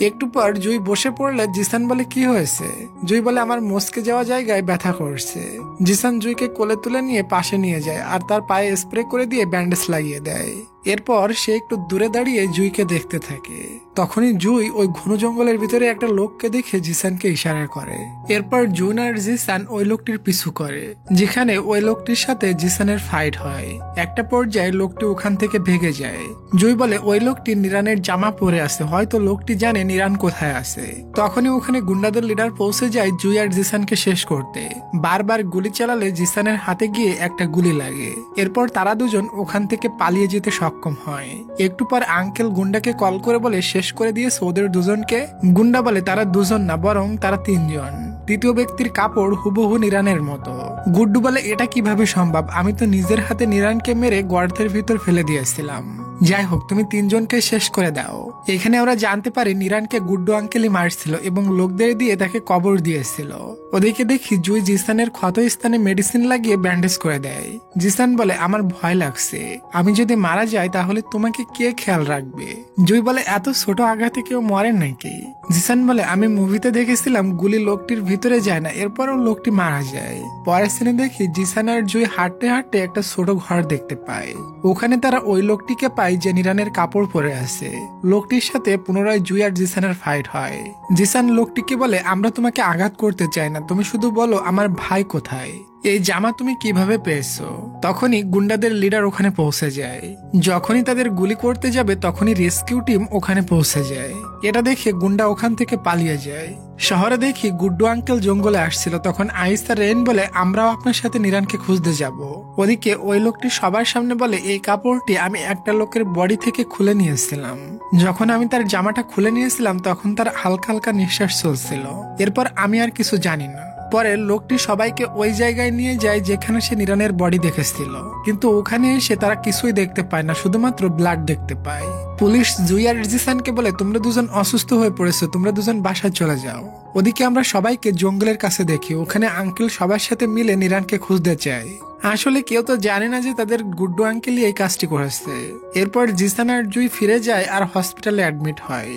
একটু পর জুই বসে পড়লে জিসান বলে কি হয়েছে? জুই বলে আমার মস্কে যাওয়া জায়গায় ব্যথা করছে। জিসান জুইকে কোলে তুলে নিয়ে পাশে নিয়ে যায় আর তার পায়ে স্প্রে করে দিয়ে ব্যান্ডেজ লাগিয়ে দেয়। এরপর সে একটু দূরে দাঁড়িয়ে জুইকে দেখতে থাকে। তখনই জুই ওই ঘন জঙ্গলের ভিতরে একটা লোককে দেখে জিসানকে ইশারা করে। এরপর জুন আর জিসান ওই লোকটির পিছু করে, যেখানে ওই লোকটির সাথে জিসানের ফাইট হয়। একটা পর্যায়ে লোকটি ওখান থেকে ভেগে যায়। জুই বলে ওই লোকটি নিরানের জামা পরে আছে, হয়তো লোকটি জানে নিরান কোথায় আছে। তখনই ওখানে গুন্ডাদের লিডার পৌঁছে যায় জুই আর জিসানকে শেষ করতে। বারবার গুলি চালালে জিসানের হাতে গিয়ে একটা গুলি লাগে। এরপর তারা দুজন ওখান থেকে পালিয়ে যেতে সক্ষম হয়। একটু পর আঙ্কেল গুন্ডাকে কল করে বলে শেষ করে দিয়েছে ওদের দুজনকে। গুন্ডা বলে তারা দুজন না, বরং তারা তিনজন। তৃতীয় ব্যক্তির কাপড় হুবহু নিরানের মতো। গুড্ডু বলে এটা কিভাবে সম্ভব, আমি তো নিজের হাতে নিরানকে মেরে গর্তের ভিতর ফেলে দিয়েছিলাম। যাই হোক, তুমি তিনজনকে শেষ করে দাও। এখানে ওরা জানতে পারে নিরানকে গুড্ডু আঙ্কেলই মারছিল এবং লোকদের দিয়ে তাকে কবর দিয়েছিল। ওদিকে দেখি জুই জিসানের ক্ষত স্থানে মেডিসিন লাগিয়ে ব্যান্ডেজ করে দেয়। জিসান বলে আমার ভয় লাগছে, আমি যদি মারা যাই তাহলে তোমাকে কে খেয়াল রাখবে। জুই বলে এত ছোট আঘাতে কেউ মরে নাকি? জিসান বলে আমি মুভিতে দেখেছিলাম গুলি লোকটির ভিতরে যায় না, এরপরও লোকটি মারা যায়। পরের সিনে দেখি জিসান আর জুই হাঁটতে হাঁটতে একটা ছোট ঘর দেখতে পায়। ওখানে তারা ওই লোকটিকে পায় যে নিরানের কাপড় পরে আছে। লোকটির সাথে পুনরায় জুই আর জিসানের ফাইট হয়। জিসান লোকটিকে বলে আমরা তোমাকে আঘাত করতে চাই না, তুমি শুধু বলো আমার ভাই কোথায়, এই জামা তুমি কিভাবে পেয়েছো। তখনই গুন্ডাদের লিডার ওখানে পৌঁছে যায়। যখনই তাদের গুলি করতে যাবে তখনই রেস্কিউ টিম ওখানে পৌঁছে যায়। এটা দেখে গুন্ডা ওখান থেকে পালিয়ে যায়। শহরে দেখি গুড্ডু আঙ্কেল জঙ্গলে আসছিল। তখন আইসা রেন বলে আমরাও আপনার সাথে নিরানকে খুঁজতে যাব। ওদিকে ওই লোকটি সবার সামনে বলে এই কাপড়টি আমি একটা লোকের বডি থেকে খুলে নিয়েছিলাম। যখন আমি তার জামাটা খুলে নিয়েছিলাম তখন তার হালকা হালকা নিঃশ্বাস চলছিল। এরপর আমি আর কিছু জানি না। পরে লোকটি সবাইকে ওই জায়গায় নিয়ে যায় যেখানে সে নিরানের বডি দেখেছিল, কিন্তু ওখানে এসে তারা কিছুই দেখতে পায় না, শুধুমাত্র ব্লাড দেখতে পায়। পুলিশ জুই আর জিসানকে বলে তোমরা দুজন অসুস্থ হয়ে পড়েছো, তোমরা দুজন বাসায় চলে যাও। ওদিকে আমরা সবাইকে জঙ্গলের কাছে দেখি, ওখানে আঙ্কেল সবার সাথে মিলে নিরানকে খুঁজতে চায়। আসলে কেউ তো জানে না যে তাদের গুড্ডু আঙ্কেলই এই কাজটি করেছে। এরপর জিসান আর জুই ফিরে যায় আর হসপিটালে অ্যাডমিট হয়।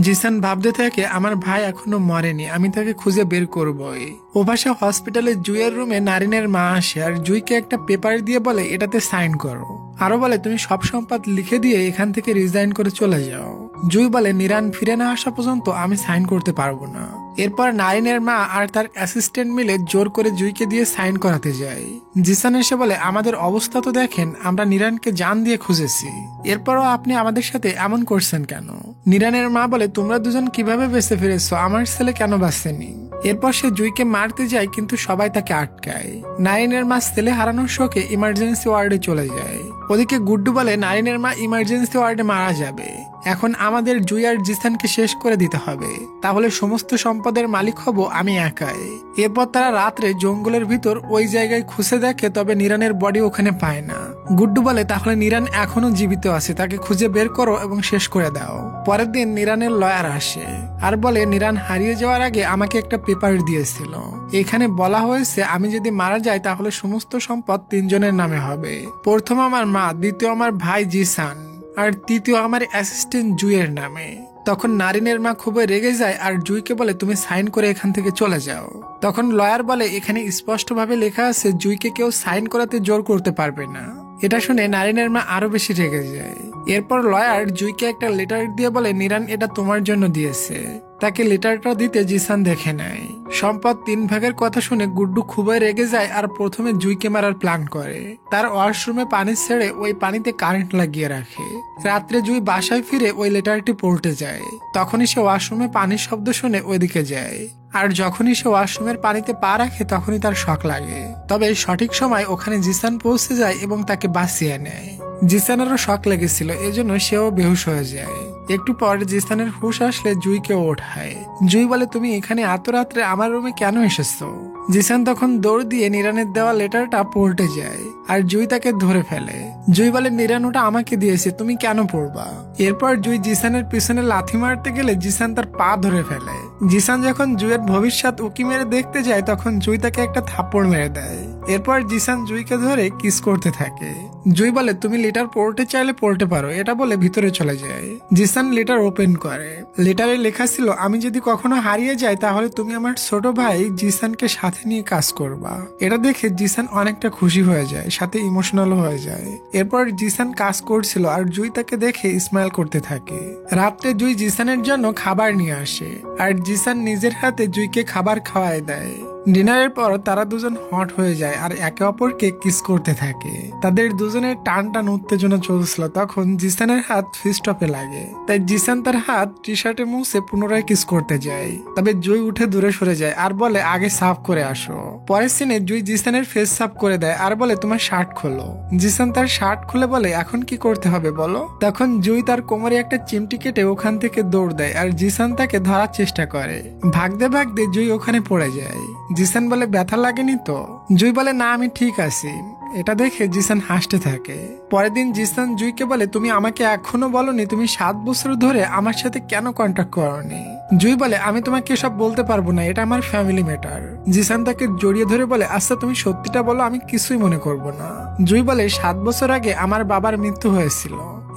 জিসান ভাবতে থাকে আমার ভাই এখনো মরেনি, আমি তাকে খুঁজে বের করবই। ওপাশে হসপিটালে জুইয়ের রুমে নারিনের মা আসে আর জুইকে একটা পেপার দিয়ে বলে এটাতে সাইন করো। আরো বলে তুমি সব সম্পদ লিখে দিয়ে এখান থেকে রিজাইন করে চলে যাও। জুই বলে নিরান ফিরে না আসা পর্যন্ত আমি সাইন করতে পারবো না। এরপর নারিনের মা আর তার অ্যাসিস্ট্যান্ট মিলে জোর করে জুইকে দিয়ে সাইন করাতে যায়। জিসান এসে বলে আমাদের অবস্থা তো দেখেন, আমরা নিরানকে জান দিয়ে খুঁজেছি, এরপরও আপনি আমাদের সাথে এমন করছেন কেন? নিরানের মা বলে তোমরা দুজন কিভাবে বেঁচে ফিরেছো, আমার ছেলে কেন বাঁচেনি? এরপর সে জুইকে মারতে যায় কিন্তু সবাই তাকে আটকায়। নারিনের মা ছেলে হারানোর শোকে ইমার্জেন্সি ওয়ার্ডে চলে যায়। ওদিকে গুড্ডু বলে নারিনের মা ইমার্জেন্সি ওয়ার্ডে মারা যাবে, এখন আমাদের জুই আর জিসানকে শেষ করে দিতে হবে, তাহলে সমস্ত সম্পদের মালিক হব আমি একাই। এরপর তারা রাত্রে জঙ্গলের ভিতর ওই জায়গায় খুঁজে দেখে, তবে নিরানের বডি ওখানে পায় না। গুড্ডু বলে তাহলে নিরান এখনো জীবিত আছে, তাকে খুঁজে বের করো এবং শেষ করে দাও। পরের দিন নিরানের লয়ার আসে আর বলে নিরান হারিয়ে যাওয়ার আগে আমাকে একটা পেপার দিয়েছিল, এখানে বলা হয়েছে আমি যদি মারা যাই তাহলে সমস্ত সম্পদ তিনজনের নামে হবে, প্রথম আমার মা, দ্বিতীয় আমার ভাই জিসান আর তৃতীয় আমার অ্যাসিস্ট্যান্ট জুইয়ের নামে। তখন নারিনের মা খুবই রেগে যায় আর জুইকে বলে তুমি সাইন করে এখান থেকে চলে যাও। তখন লয়ার বলে এখানে স্পষ্টভাবে লেখা আছে জুইকে কেউ সাইন করাতে জোর করতে পারবে না। এটা শুনে নারিনের মা আরো বেশি রেগে যায়। এরপর লয়ার জুইকে একটা লেটার দিয়ে বলে নিরান এটা তোমার জন্য দিয়েছে। তাকে লেটারটা দিতে জিসান দেখে নেয়। সম্পদ 3 ভাগের কথা শুনে গুড্ডু খুবই রেগে যায় আর প্রথমে জুইকে মারার প্ল্যান করে। তার ওয়াশরুমে পানি ছেড়ে ওই পানিতে কারেন্ট লাগিয়ে রাখে। রাত্রে জুই বাসায় ফিরে ওই লেটারটি পড়তে যায়। তখনই সে ওয়াশরুমে পানির শব্দ শুনে ওইদিকে যায়। আর যখনই সে ওয়াশরুমের পানিতে পা রাখে তখনই তার শক লাগে। তবে সঠিক সময় ওখানে জিসান পৌঁছে যায় এবং তাকে বাঁচিয়ে নেয়। জিসানেরও শক লেগেছিল, এজন্য সেও বেহুশ হয়ে যায়। একটু পর জিসানের হুশ আসলে জুইকে ওঠায়। জুই বলে তুমি এখানে এত রাত্রে আমার রুমে কেন এসেছো? জিসান তখন দৌড় দিয়ে নিরানের দেওয়া লেটারটা পড়তে যায় আর জুই তাকে ধরে ফেলে। জুই বলে নিরান ওটা আমাকে দিয়েছে, তুমি কেন পড়বা? এরপর জুই জিসানের পিছনে লাথি মারতে গেলে জিসান তার পা ধরে ফেলে। জিসান যখন জুইয়ের ভবিষ্যৎ উকি মেরে দেখতে যায় তখন জুই তাকে একটা থাপ্পড় মেরে দেয়। এরপর জিসান জুইকে ধরে কিস করতে থাকে। জুই বলে তুমি লেটার পড়তে চাইলে পড়তে পারো, এটা বলে ভিতরে চলে যায়। জিসান লেটার ওপেন করে। লেটারে লেখা ছিল, আমি যদি কখনো হারিয়ে যাই তাহলে তুমি আমার ছোট ভাই জিসানকে সাথে নিয়ে কাজ করবা। এটা দেখে জিসান অনেকটা খুশি হয়ে যায়, সাথে ইমোশনাল হয়ে যায়। এরপর জিসান কাজ করছিল আর জুই তাকে দেখে স্মাইল করতে থাকে। রাত্রে জুই জিসানের জন্য খাবার নিয়ে আসে আর জিসান নিজের হাতে জুইকে খাবার খাওয়ায় দেয়। ডিনারের পর তারা দুজন হট হয়ে যায় আর একে অপরকে কিস করতে থাকে। তাদের দুজনের টান টান উত্তেজনা চলছিল। তখন জিসানের হাত ফিস্টপে লাগে, তাই জিসান তার হাত টি শার্টে মুছে পুনরায় কিস করতে যায়। তবে জুই উঠে দূরে সরে যায় আর বলে আগে সাফ করে আসো। পরের সিনে জুই জিসানের ফেস সাফ করে দেয় আর বলে তোমার শার্ট খোলো। জিসান তার শার্ট খুলে বলে এখন কি করতে হবে বলো। তখন জুই তার কোমরে একটা চিমটি কেটে ওখান থেকে দৌড় দেয় আর জিসান তাকে ধরার চেষ্টা করে। ভাগতে ভাগতে জুই ওখানে পড়ে যায়। জিসান বলে ব্যথা লাগেনি তো? জুই বলে না, আমি ঠিক আছি। এটা দেখে জিসান হাসতে থাকে। পরের দিন জিসান জুইকে বলে তুমি আমাকে এখনো বলনি তুমি 7 বছর ধরে আমার সাথে কেন কন্ট্যাক্ট করনি। জুই বলে আমি তোমাকে সব বলতে পারবো না, এটা আমার ফ্যামিলি ম্যাটার। জিসান তাকে জড়িয়ে ধরে বলে আচ্ছা তুমি সত্যিটা বলো, আমি কিছুই মনে করব না। জুই বলে 7 বছর আগে আমার বাবার মৃত্যু হয়েছিল।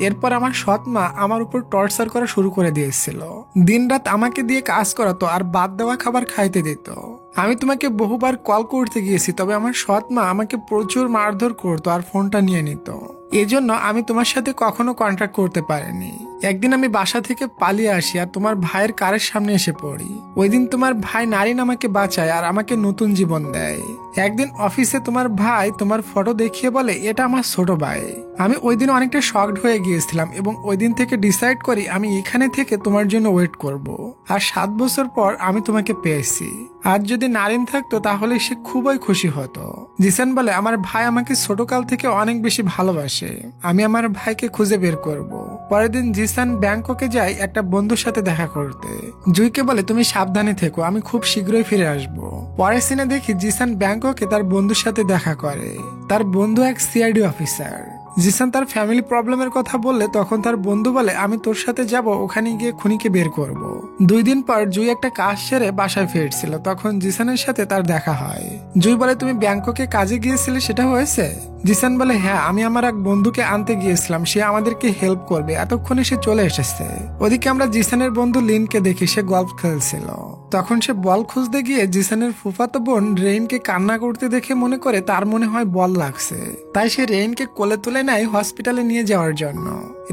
এরপর আমার সৎ মা আমার উপর টর্চার করা শুরু করে দিয়েছিল। দিনরাত আমাকে দিয়ে কাজ করাতো আর বাদ দেওয়া খাবার খাইতে দিত। আমি তোমাকে বহুবার কল করতে গিয়েছি, তবে আমার সৎ মা আমাকে প্রচুর মারধর করতো আর ফোনটা নিয়ে নিত। এজন্য আমি তোমার সাথে কখনো কন্ট্যাক্ট করতে পারিনি। একদিন আমি বাসা থেকে পালিয়ে আসি আর তোমার ভাইয়ের কারের সামনে এসে পড়ি। ওই দিন তোমার ভাই নারিন আমাকে বাঁচায় আর আমাকে নতুন জীবন দেয়। একদিন অফিসে তোমার ভাই তোমার ফটো দেখিয়ে বলে এটা আমার ছোট ভাই। আমি ওই দিন অনেকটা শকড হয়ে গিয়েছিলাম এবং ওই দিন থেকে ডিসাইড করি আমি এখানে থেকে তোমার জন্য ওয়েট করব। আর 7 বছর পর আমি তোমাকে পেয়েছি। আর যদি নারিন থাকতো তাহলে সে খুবই খুশি হতো। জিসান বলে আমার ভাই আমাকে ছোটকাল থেকে অনেক বেশি ভালোবাসে, আমি আমার ভাইকে খুঁজে বের করব। পরের দিন জিসান ব্যাংককে যায় একটা বন্ধুর সাথে দেখা করতে। জুইকে বলে তুমি সাবধানে থেকো, আমি খুব শীঘ্রই ফিরে আসব। পরের সিনে দেখি জিসান ব্যাংককে তার বন্ধুর সাথে দেখা করে। তার বন্ধু এক সিআইডি অফিসার। জিসান তার ফ্যামিলি প্রবলেমের কথা বললে তখন তার বন্ধু বলে আমি তোর সাথে যাব, ওখানে গিয়ে খুনিকে বের করব। 2 দিন পর জুই একটা কাজ সেরে বাসায় ফিরছিল, তখন জিসানের সাথে তার দেখা হয়। জুই বলে তুমি ব্যাংককে কাজে গিয়েছিলে, সেটা হয়েছে? জিসান বলে হ্যাঁ, আমি আমার এক বন্ধুকে আনতে গিয়েছিলাম, সে আমাদেরকে হেল্প করবে, এতক্ষণে সে চলে এসেছে। ওদিকে আমরা জিসানের বন্ধু লিনকে দেখি সে গল্ফ খেলছিল। তখন সে বল খুঁজতে গিয়ে জিসানের ফুফাতো বোন রেইনকে কান্না করতে দেখে মনে করে তার মনে হয় বল লাগছে, তাই সে রেইনকে কোলে তুলে নেয় হসপিটালে নিয়ে যাওয়ার জন্য।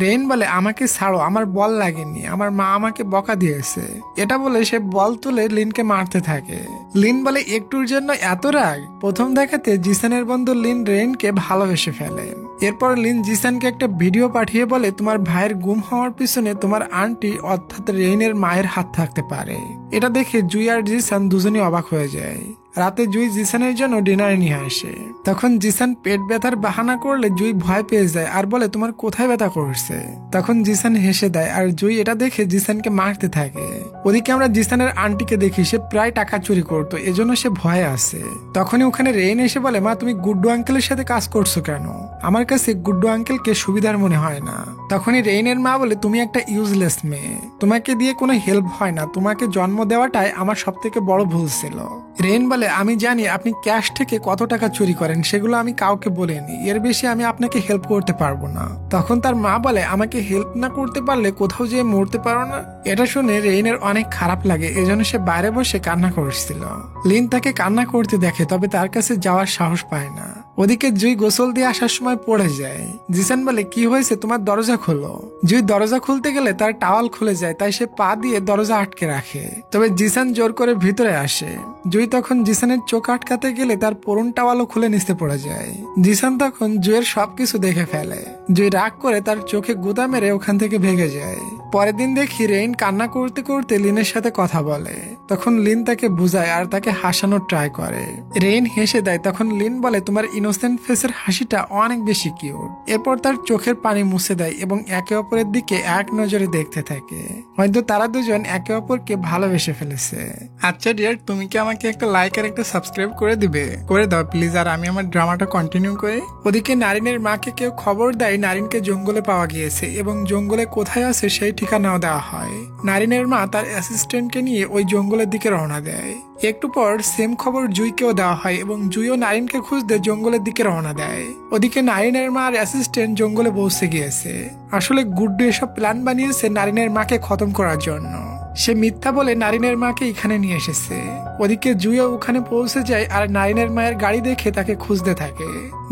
রেইন বলে আমাকে ছাড়ো, আমার বল লাগেনি, আমার মা আমাকে বকা দিয়েছে। এটা বলে সে বল তুলে লিনকে মারতে থাকে। লিন বলে একটুর জন্য এত রাগ? প্রথম দেখাতে জিসানের বন্ধু লিন রেইনকে ভালোবেসে ফেলে। এরপর লিন জিসানকে একটা ভিডিও পাঠিয়ে বলে তোমার ভাইয়ের গুম হওয়ার পিছনে তোমার আন্টি অর্থাৎ রেইনের মায়ের হাত থাকতে পারে। এটা দেখে জুই আর জিসান দুজনই অবাক হয়ে যায়। রাতে জুই জিসানের জন্য ডিনারে নিয়ে আসে। তখন জিসান পেট ব্যথার বাহানা করলে জুই ভয় পেয়ে যায় আর বলে তোমার কোথায় ব্যথা করছে। তখন জিসান হেসে দেয় আর জুই এটা দেখে জিসানকে মারতে থাকে। ওদিকে আমরা জিসানের আন্টিকে দেখি সে প্রায় টাকা চুরি করতো, এজন্য সে ভয়ে আছে। তখনই ওখানে রেইন এসে বলে মা তুমি গুড্ডু আঙ্কেলের সাথে কাজ করছো কেন? আমার কাছে গুড্ডু আঙ্কেলকে সুবিধার মনে হয় না। তখনই রেইনের মা বলে তুমি একটা ইউজলেস মেয়ে, তোমাকে দিয়ে কোনো হেল্প হয় না, তোমাকে জন্ম দেওয়াটাই আমার সব থেকে বড় ভুল ছিল। রেইন বলে আমি জানি আপনি ক্যাশ থেকে কত টাকা চুরি করেন, সেগুলো আমি কাউকে বলিনি, এর বেশি আমি আপনাকে হেল্প করতে পারবো না। তখন তার মা বলে আমাকে হেল্প না করতে পারলে কোথাও যেয়ে মরতে পারো না। এটা শুনে রেইনের অনেক খারাপ লাগে, এজন্য সে বাইরে বসে কান্না করছিল। লিন তাকে কান্না করতে দেখে, তবে তার কাছে যাওয়ার সাহস পায় না। ওদিকে জুই গোসল দিয়ে আসার সময় পড়ে যায়। জিসান বলে কি হয়েছে, তোমার দরজা খোলো। জুই দরজা খুলতে গেলে তার টাওয়াল খুলে যায়, তাই সে পা দিয়ে দরজা আটকে রাখে। তবে জিসান জোর করে ভিতরে আসে। জুই তখন জিসানের চোখ আটকাতে গেলে তার পরন টাওয়ালও খুলে নিচে পড়ে যায়। জিসান তখন জুয়ের সবকিছু দেখে ফেলে। জুই রাগ করে তার চোখে গুদা মেরে ওখান থেকে ভেগে যায়। পরের দিন দেখি রেইন কান্না করতে করতে লিনের সাথে কথা বলে। তখন লিন তাকে বুঝায় আর তাকে হাসানোর ট্রাই করে। রেইন হেসে দেয়। তখন লিন বলে তোমার ইনোসেন্ট ফেসের হাসিটা অনেক বেশি কিউট। এরপর তার চোখের পানি মুছে দেয় এবং একে অপরের দিকে এক নজরে দেখতে থাকে। হয়তো তারা দুজন একে অপরকে ভালোবেসে ফেলেছে। আচ্ছা ডিয়ার, তুমি কি আমাকে একটা লাইক আর একটা সাবস্ক্রাইব করে দিবে? করে দাও প্লিজ, আর আমি আমার ড্রামাটা কন্টিনিউ করি। ওদিকে নারিনের মাকে কেউ খবর দেয় অনুযায়ী নারিনকে জঙ্গলে পাওয়া গিয়েছে এবং জঙ্গলে কোথায় আছে সেই ঠিকানাও দেওয়া হয়। নারিনের মা তার অ্যাসিস্ট্যান্টকে নিয়ে ওই জঙ্গলের দিকে রওনা দেয়। একটু পর সেম খবর জুইকেও দেওয়া হয় এবং জুইও নারিনকে খুঁজতে জঙ্গলের দিকে রওনা দেয়। ওদিকে নারিনের মা আর অ্যাসিস্ট্যান্ট জঙ্গলে পৌঁছে গিয়েছে। আসলে গুড্ডু এসব প্ল্যান বানিয়েছে নারিনের মাকে খতম করার জন্য। সে মিথ্যা বলে নারিনের মাকে এখানে নিয়ে এসেছে। ওদিকে জুইও ওখানে পৌঁছে যায় আর নারিনের মায়ের গাড়ি দেখে তাকে খুঁজতে থাকে।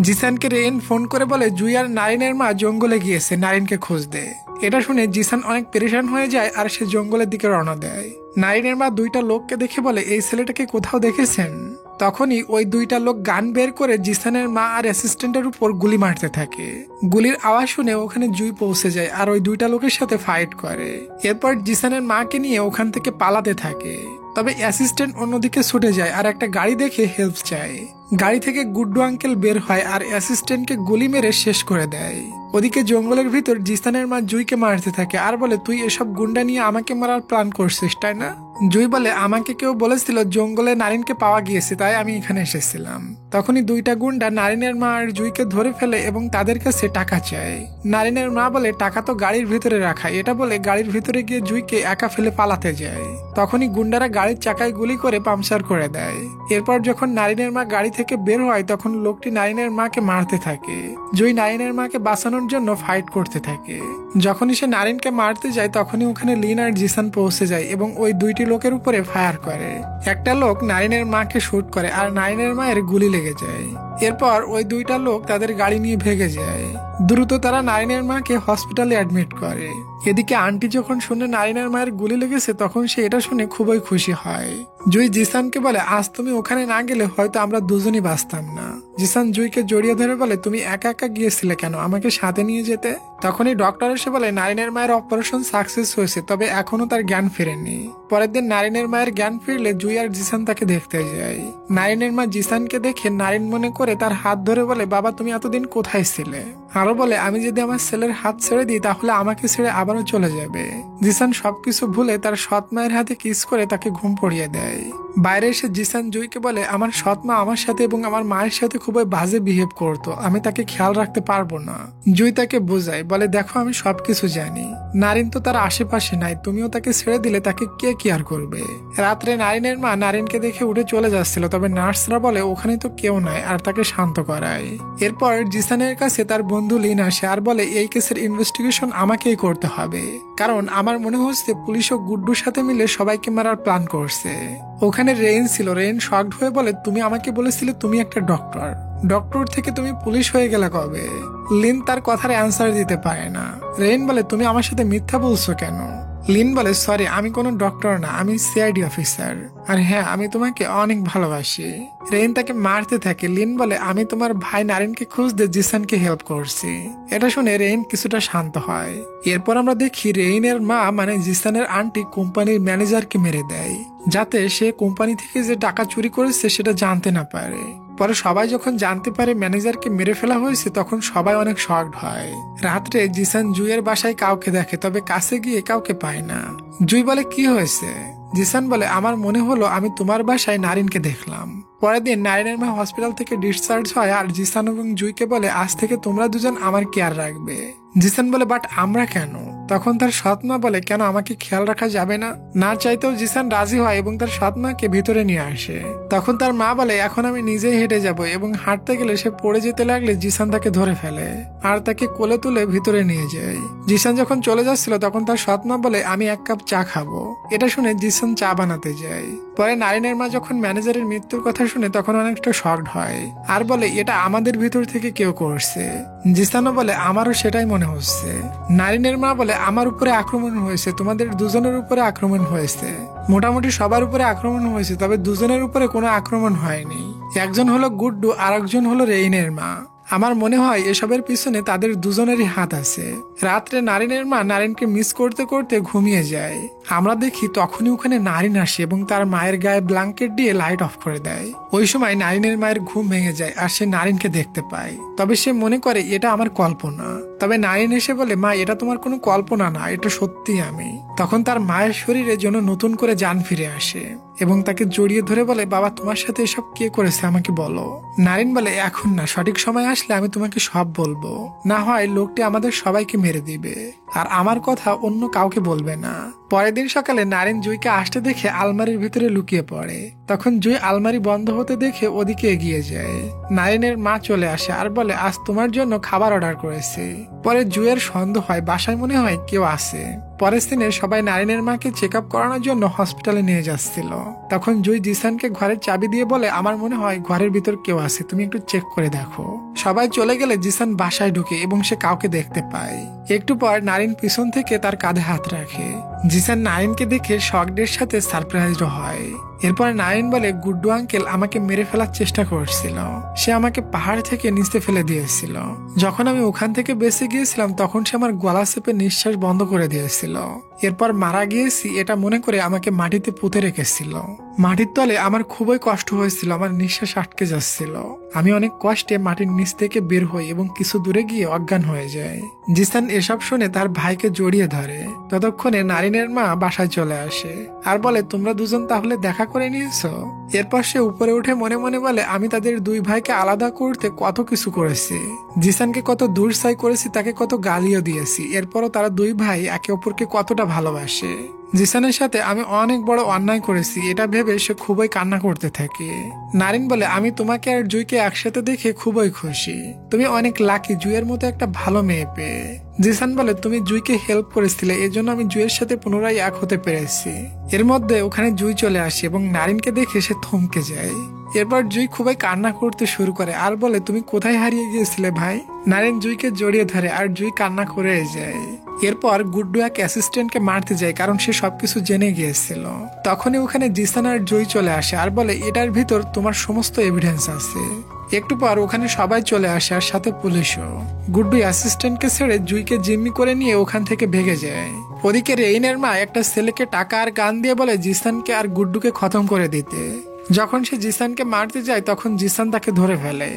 জিসানকে রেইন ফোন করে বলে জুই আর নারিনের মা জঙ্গলে গিয়েছে নারিনকে খুঁজতে। এটা শুনে জিসান অনেক পেরেশান হয়ে যায় আর সে জঙ্গলের দিকে রওনা দেয়। নারিনের মা দুইটা লোককে দেখে বলে এই ছেলেটাকে কোথাও দেখেছেন? তখনই ওই দুইটা লোক গান বের করে জিসানের মা আর অ্যাসিস্ট্যান্টের উপর গুলি মারতে থাকে। গুলির আওয়াজ শুনে ওখানে জুই পৌঁছে যায় আর ওই দুইটা লোকের সাথে ফাইট করে। এরপর জিসানের মাকে নিয়ে ওখান থেকে পালাতে থাকে। তবে অ্যাসিস্ট্যান্ট অন্যদিকে ছুটে যায় আর একটা গাড়ি দেখে হেল্প চায়। গাড়ি থেকে গুড্ডু আঙ্কেল বের হয় আর অ্যাসিস্ট্যান্টকে গুলি মেরে শেষ করে দেয়। ওদিকে জঙ্গলের ভিতর জিসানের মা জুইকে মারতে থাকে আর বলে তুই এসব গুন্ডা নিয়ে আমাকে মারার প্ল্যান করছিস তাই না? জুই বলে আমাকে কেউ বলেছিল জঙ্গলে নারিনকে পাওয়া গিয়েছে তাই আমি এখানে এসেছিলাম। তখনই দুইটা গুন্ডা নারিনের মা আর জুইকে ধরে ফেলে এবং তাদের কাছে টাকা চায়। নারিনের মা বলে টাকা তো গাড়ির ভিতরে রাখা। এটা বলে গাড়ির ভিতরে গিয়ে জুইকে একা ফেলে পালাতে যায়। তখনই গুন্ডারা গাড়ির চাকায় গুলি করে পাংচার করে দেয়। এরপর যখন নারিনের মা গাড়ি থেকে বের হয় তখন লোকটি নারিনের মাকে মারতে থাকে। জুই নারিনের মাকে বাঁচানোর জন্য ফাইট করতে থাকে। যখনই সে নারিনকে মারতে যায় তখনই ওখানে লিন আর জিসান পৌঁছে যায় এবং ওই দুইটি লোকের উপরে ফায়ার করে। একটা লোক নারিনের মাকে শুট করে আর নারিনের মায়ের গুলি লেগে যায়। এরপর ওই দুইটা লোক তাদের গাড়ি নিয়ে ভেগে যায়। দ্রুত তারা নারিনের মাকে হসপিটালে অ্যাডমিট করে। এদিকে আন্টি যখন শুনে নারিনের মায়ের গুলি লেগেছে তখন সে এটা শুনে খুবই খুশি হয়। জুই জিসানকে বলে আজ তুমি ওখানে না গেলে হয়তো আমরা দুজনই বাঁচতাম না। জিসান জুইকে জড়িয়ে ধরে বলে তুমি একা একা গিয়েছিলে কেন, আমাকে সাথে নিয়ে যেতে। তখনই ডক্টর এসে বলে নারিনের মায়ের অপারেশন সাকসেস হয়েছে তবে এখনো তার জ্ঞান ফেরেনি। পরের দিন নারিনের মায়ের জ্ঞান ফিরলে জুই আর জিসান তাকে দেখতে যায়। নারিনের মা জিসানকে দেখে নারিন মনে করে তার হাত ধরে বলে বাবা তুমি এতদিন কোথায় ছিলে? আরো বলে আমি যদি আমার ছেলের হাত ছেড়ে দিই তাহলে আমাকে ছেড়ে আবারও চলে যাবে। জিসান সবকিছু ভুলে তার সৎ মায়ের হাতে কিস করে তাকে ঘুম পড়িয়ে দেয়। বাইরে এসে জিসান জুইকে বলে আমার সৎ মা আমার সাথে এবং আমার মায়ের সাথে খুবই বাজে বিহেভ করতো, আমি তাকে খেয়াল রাখতে পারবো না। জুই তাকে বোঝায় বলে দেখো আমি সবকিছু জানি, নারিন তো তার আশেপাশে নাই, তুমিও তাকে ছেড়ে দিলে তাকে কে কেয়ার করবে। রাত্রে নারিনের মা নারিনকে দেখে উঠে চলে যাচ্ছিল তবে নার্সরা বলে ওখানে তো কেউ নাই আর তাকে শান্ত করায়। এরপর জিসানের কাছে তার বন্ধু লিন আসে আর বলে এই কেসের ইনভেস্টিগেশন আমাকেই করতে হবে, কারণ আমার মনে হচ্ছে পুলিশ ও গুড্ডুর সাথে মিলে সবাইকে মারার প্ল্যান করছে। ওখানে রেইন ছিল। রেইন শকড হয়ে বলে তুমি আমাকে বলেছিলে তুমি একটা ডক্টর, ডক্টর থেকে তুমি পুলিশ হয়ে গেলে কবে? লিন তার কথার অ্যান্সার দিতে পারে না। রেইন বলে তুমি আমার সাথে মিথ্যা বলছো কেন? লিন বলে সরি আমি কোনো ডক্টর না, আমি সিআইডি অফিসার, আর হ্যাঁ আমি তোমাকে অনেক ভালোবাসি। রেইন তাকে মারতে থাকে। লিন বলে আমি তোমার ভাই নারিনকে খুঁজতে জিসানকে হেল্প করছি। এটা শুনে রেইন কিছুটা শান্ত হয়। এরপর আমরা দেখি রেইনের মা মানে জিসানের আন্টি কোম্পানির ম্যানেজারকে মেরে দেয় যাতে সে কোম্পানি থেকে যে টাকা চুরি করেছে সেটা জানতে না পারে। পরে সবাই যখন জানতে পারে ম্যানেজারকে মেরে ফেলা হয়েছে তখন সবাই অনেক শকড হয়। রাত্রে জিসান জুইয়ের বাসায় কাউকে দেখে তবে কাছে গিয়ে কাউকে পায় না। জুই বলে কি হয়েছে? জিসান বলে আমার মনে হলো আমি তোমার বাসায় নারিনকে দেখলাম। পরের দিন নারিনের মা হসপিটাল থেকে ডিসচার্জ হয় আর জিসান এবং জুইকে বলে আজ থেকে তোমরা দুজন আমার কেয়ার রাখবে। জিসান বলে বাট আমরা কেন? তখন তার সৎ মা বলে কেন আমাকে খেয়াল রাখা যাবে না? না চাইতেও জিসান রাজি হয় এবং তার সৎ মাকে ভিতরে নিয়ে আসে। তখন তার মা বলে এখন আমি নিজেই হেঁটে যাব এবং হাঁটতে গেলে সে পড়ে যেতে লাগলে জিসান তাকে ধরে ফেলে আর তাকে কোলে তুলে ভিতরে নিয়ে যায়। জিসান যখন চলে যাচ্ছিল তখন তার সৎ মা বলে আমি এক কাপ চা খাবো। এটা শুনে জিসান চা বানাতে যায়। পরে নারিনের মা যখন ম্যানেজারের মৃত্যুর কথা শুনে তখন অনেকটা শকড হয় আর বলে এটা আমাদের ভিতর থেকে কেউ করছে। জিসানও বলে আমারও সেটাই মনে হচ্ছে। নারিনের মা বলে আমার উপরে আক্রমণ হয়েছে, তোমাদের দুজনের উপরে আক্রমণ হয়েছে, মোটামুটি সবার উপরে আক্রমণ হয়েছে তবে দুজনের উপরে কোনো আক্রমণ হয়নি। একজন হলো গুড্ডু আর একজন হলো রেইনের মা। আমার মনে হয় এসবের পিছনে তাদের দুজনেরই হাত আছে। রাত্রে নারিনের মা নারিনকে মিস করতে করতে ঘুমিয়ে যায়। আমরা দেখি তখনই ওখানে নারিন আসে এবং তার মায়ের গায়ে ব্ল্যাঙ্কেট দিয়ে লাইট অফ করে দেয়। ওই সময় নারিনের মায়ের ঘুম ভেঙে যায় আর সে নারিনকে দেখতে পায়। তবে সে মনে করে এটা আমার কল্পনা। তবে নারিন এসে বলে মা এটা তোমার কোনো কল্পনা না, এটা সত্যি আমি। তখন তার মায়ের শরীরে যেন নতুন করে জান ফিরে আসে এবং তাকে জড়িয়ে ধরে বলে, বাবা তোমার সাথে এসব কে করেছে আমাকে বলো। নারিন বলে, এখন না, সঠিক সময় আসলে আমি তোমাকে সব বলবো, না হয় লোকটি আমাদের সবাইকে মেরে দিবে, আর আমার কথা অন্য কাউকে বলবে না। পরের দিন সকালে নারিন জুইকে আসতে দেখে আলমারির ভিতরে লুকিয়ে পড়ে। তখন জুই আলমারি বন্ধ হতে দেখে ওদিকে এগিয়ে যায়। নারিনের মা চলে আসে আর বলে, আজ তোমার জন্য খাবার অর্ডার করেছে। পরে জুইয়ের সন্দেহ হয় বাসায় মনে হয় কেউ আছে। পরের দিনে সবাই নারিনের মাকে চেক আপ করানোর জন্য হসপিটালে নিয়ে যাচ্ছিল। তখন জুই জিসানকে ঘরের চাবি দিয়ে বলে, আমার মনে হয় ঘরের ভিতর কেউ আছে, তুমি একটু চেক করে দেখো। সবাই চলে গেলে জিসান বাসায় ঢুকে এবং সে কাউকে দেখতে পায়। একটু পর নারিন পিছন থেকে তার কাঁধে হাত রাখে। জিসান নারিনকে দেখে শকডের সাথে সারপ্রাইজড হয়। এরপর নারিন বলে, গুড্ডু আঙ্কেল আমাকে মেরে ফেলার চেষ্টা করছিল, সে আমাকে পাহাড় থেকে নিচে ফেলে দিয়েছিল। যখন আমি ওখান থেকে বেঁচে গিয়েছিলাম তখন সে আমার গলা চেপে নিঃশ্বাস বন্ধ করে দিয়েছিল। এরপর মারা গিয়েছি এটা মনে করে আমাকে মাটিতে পুঁতে রেখেছিল। মাটির তলে আমার খুবই কষ্ট হয়েছিল, আমার নিঃশ্বাস আটকে যাচ্ছিল। আমি অনেক কষ্টে মাটির নিচ থেকে বের হই এবং কিছু দূরে গিয়ে অজ্ঞান হয়ে যায়। জিসান এসব শুনে তার ভাইকে জড়িয়ে ধরে। ততক্ষণে নারিনের মা বাসায় চলে আসে আর বলে, তোমরা দুজন তাহলে দেখা করে নিয়েছো? এরপর সে উপরে উঠে মনে মনে বলে, আমি তাদের দুই ভাইকে আলাদা করতে কত কিছু করেছি, জিসানকে কত দূর সাই করেছি, তাকে কত গালিও দিয়েছি, এরপরও তারা দুই ভাই একে অপরকে কতটা ভালোবাসে। জিসানের সাথে আমি অনেক বড় অন্যায় করেছি এটা ভেবে সে খুবই কান্না করতে থাকে। নারিন বলে, আমি তোমাকে আর জুইকে একসাথে দেখে খুবই খুশি, তুমি অনেক লাকি জুইয়ের মতো একটা ভালো মেয়ে পেয়ে। জিসান বলে, তুমি জুইকে হেল্প করেছিলে, এজন্য আমি জুইয়ের সাথে পুনরায় এক হতে পেরেছি। এর মধ্যে ওখানে জুই চলে আসে এবং নারিনকে দেখে সে থমকে যায়। এরপর জুই খুবই কান্না করতে শুরু করে আর বলে, তুমি কোথায় হারিয়ে গিয়েছিলে ভাই? নারিন জুইকে জড়িয়ে ধরে আর জুই কান্না করে যায়। এরপর গুড্ডু এক অ্যাসিস্ট্যান্টকে মারতে যায় কারণ সে সবকিছু জেনে গিয়েছিল। তখনই ওখানে জিসান আর জুই চলে আসে আর বলে, এটার ভিতর তোমার সমস্ত এভিডেন্স আছে। একটু পর ওখানে সবাই চলে আসে আর সাথে পুলিশও। গুড্ডু অ্যাসিস্ট্যান্টকে ছেড়ে জুইকে জিম্মি করে নিয়ে ওখান থেকে ভেগে যায়। ওদিকে রেইনের মা একটা ছেলেকে টাকা আর গান দিয়ে বলে জিসানকে আর গুড্ডুকে খতম করে দিতে। যখন সে জিসানকে মারতে যায় তখন জিসান তাকে ধরে ফেলে।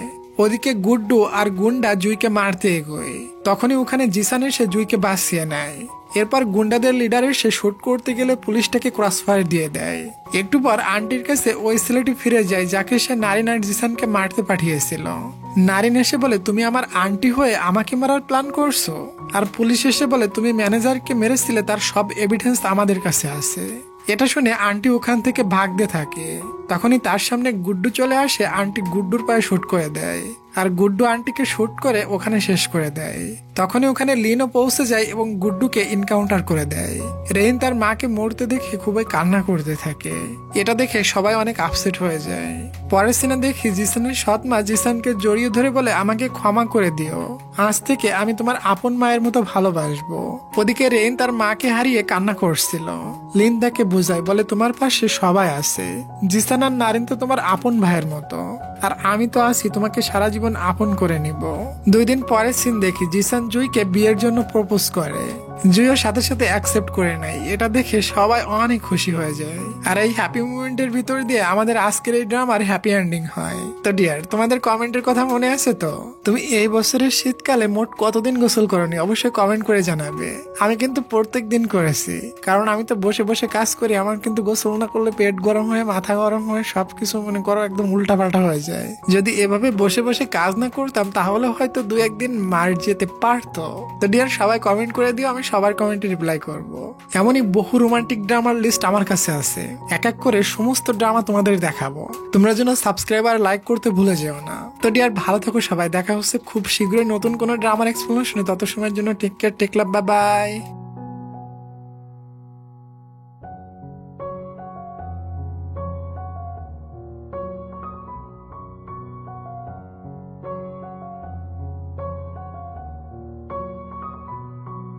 ওদিকে গুড্ডু আর গুন্ডা জুইকে মারতে এগোয়। তখনই ওখানে জিসান এসে জুইকে বাঁচিয়ে নেয়। এরপর গুন্ডাদের লিডারের সে শুট করতে গেলে পুলিশটাকে ক্রসফায়ার দিয়ে দেয়। একটু পর আন্টির কাছে ওই ছেলেটি ফিরে যায় যাকে সে নারিন আর জিসানকে মারতে পাঠিয়েছিল। নারিন এসে বলে, তুমি আমার আন্টি হয়ে আমাকে মারার প্ল্যান করছো? আর পুলিশ এসে বলে, তুমি ম্যানেজারকে মেরেছিলে, তার সব এভিডেন্স আমাদের কাছে আছে। এটা শুনে আন্টি ওখান থেকে ভাগতে থাকে। তখনই তার সামনে গুড্ডু চলে আসে, আন্টি গুড্ডুর পায়ে শুট করে দেয় আর গুড্ডু আন্টিকে শুট করে ওখানে শেষ করে দেয়। তখনই ওখানে লিনও পৌঁছে যায় এবং গুড্ডুকে এনকাউন্টার করে দেয়। রেইন তার মাকে মরতে দেখে খুবই কান্না করতে থাকে। এটা দেখে সবাই অনেক আপসেট হয়ে যায়। পরের সিনে দেখি জিসানের সৎ মা জিসানকে জড়িয়ে ধরে বলে, আমাকে ক্ষমা করে দিও, আজ থেকে আমি তোমার আপন মায়ের মতো ভালোবাসবো। ওদিকে রেইন তার মাকে হারিয়ে কান্না করছিল। লিন তাকে বোঝায়, বলে তোমার পাশে সবাই আছে, জিসান আর নারিন তো তোমার আপন ভাইয়ের মতো, আর আমি তো আছি তোমাকে সারা জীবন আপন করে নিব। 2 দিন পরের সিন দেখি জিসান জুইকে বিয়ের জন্য প্রপোজ করে। জুইও সাথে সাথে অ্যাকসেপ্ট করে নেয়। এটা দেখে সবাই অনেক খুশি হয়ে যায়। আর এই হ্যাপি মুভমেন্টের ভিতর দিয়ে আমাদের আজকের এই ড্রামার হ্যাপি এন্ডিং হয়। তো ডিয়ার, তোমাদের কমেন্টের কথা মনে আছে তো? তুমি এই বছরের শীতকালে মোট কতদিন গোসল করনি অবশ্যই কমেন্ট করে জানাবে। আমি কিন্তু প্রত্যেক দিন করেছি, কারণ আমি তো বসে বসে কাজ করি। আমার কিন্তু গোসল না করলে পেট গরম হয়ে মাথা গরম হয়ে সবকিছু মনে করো একদম উল্টাপাল্টা হয়ে যায়। যদি এভাবে বসে বসে কাজ না করতাম তাহলে হয়তো 2-1 দিন মার যেতে পারতো। তো ডিয়ার, সবাই কমেন্ট করে দিও, আমি সবার কমেন্টে রিপ্লাই করব। এমনই বহু রোমান্টিক ড্রামার লিস্ট আমার কাছে আছে, এক এক করে সমস্ত ড্রামা তোমাদের দেখাবো। তোমরা যেন সাবস্ক্রাইব আর লাইক করতে ভুলে যেও না। তো ডিয়ার, ভালো থাকো সবাই, দেখা হচ্ছে খুব শীঘ্রই নতুন কোনো ড্রামার এক্সপ্লেনেশনে। তত সময়ের জন্য টেক কেয়ার, টেক লাভ, বাই বাই।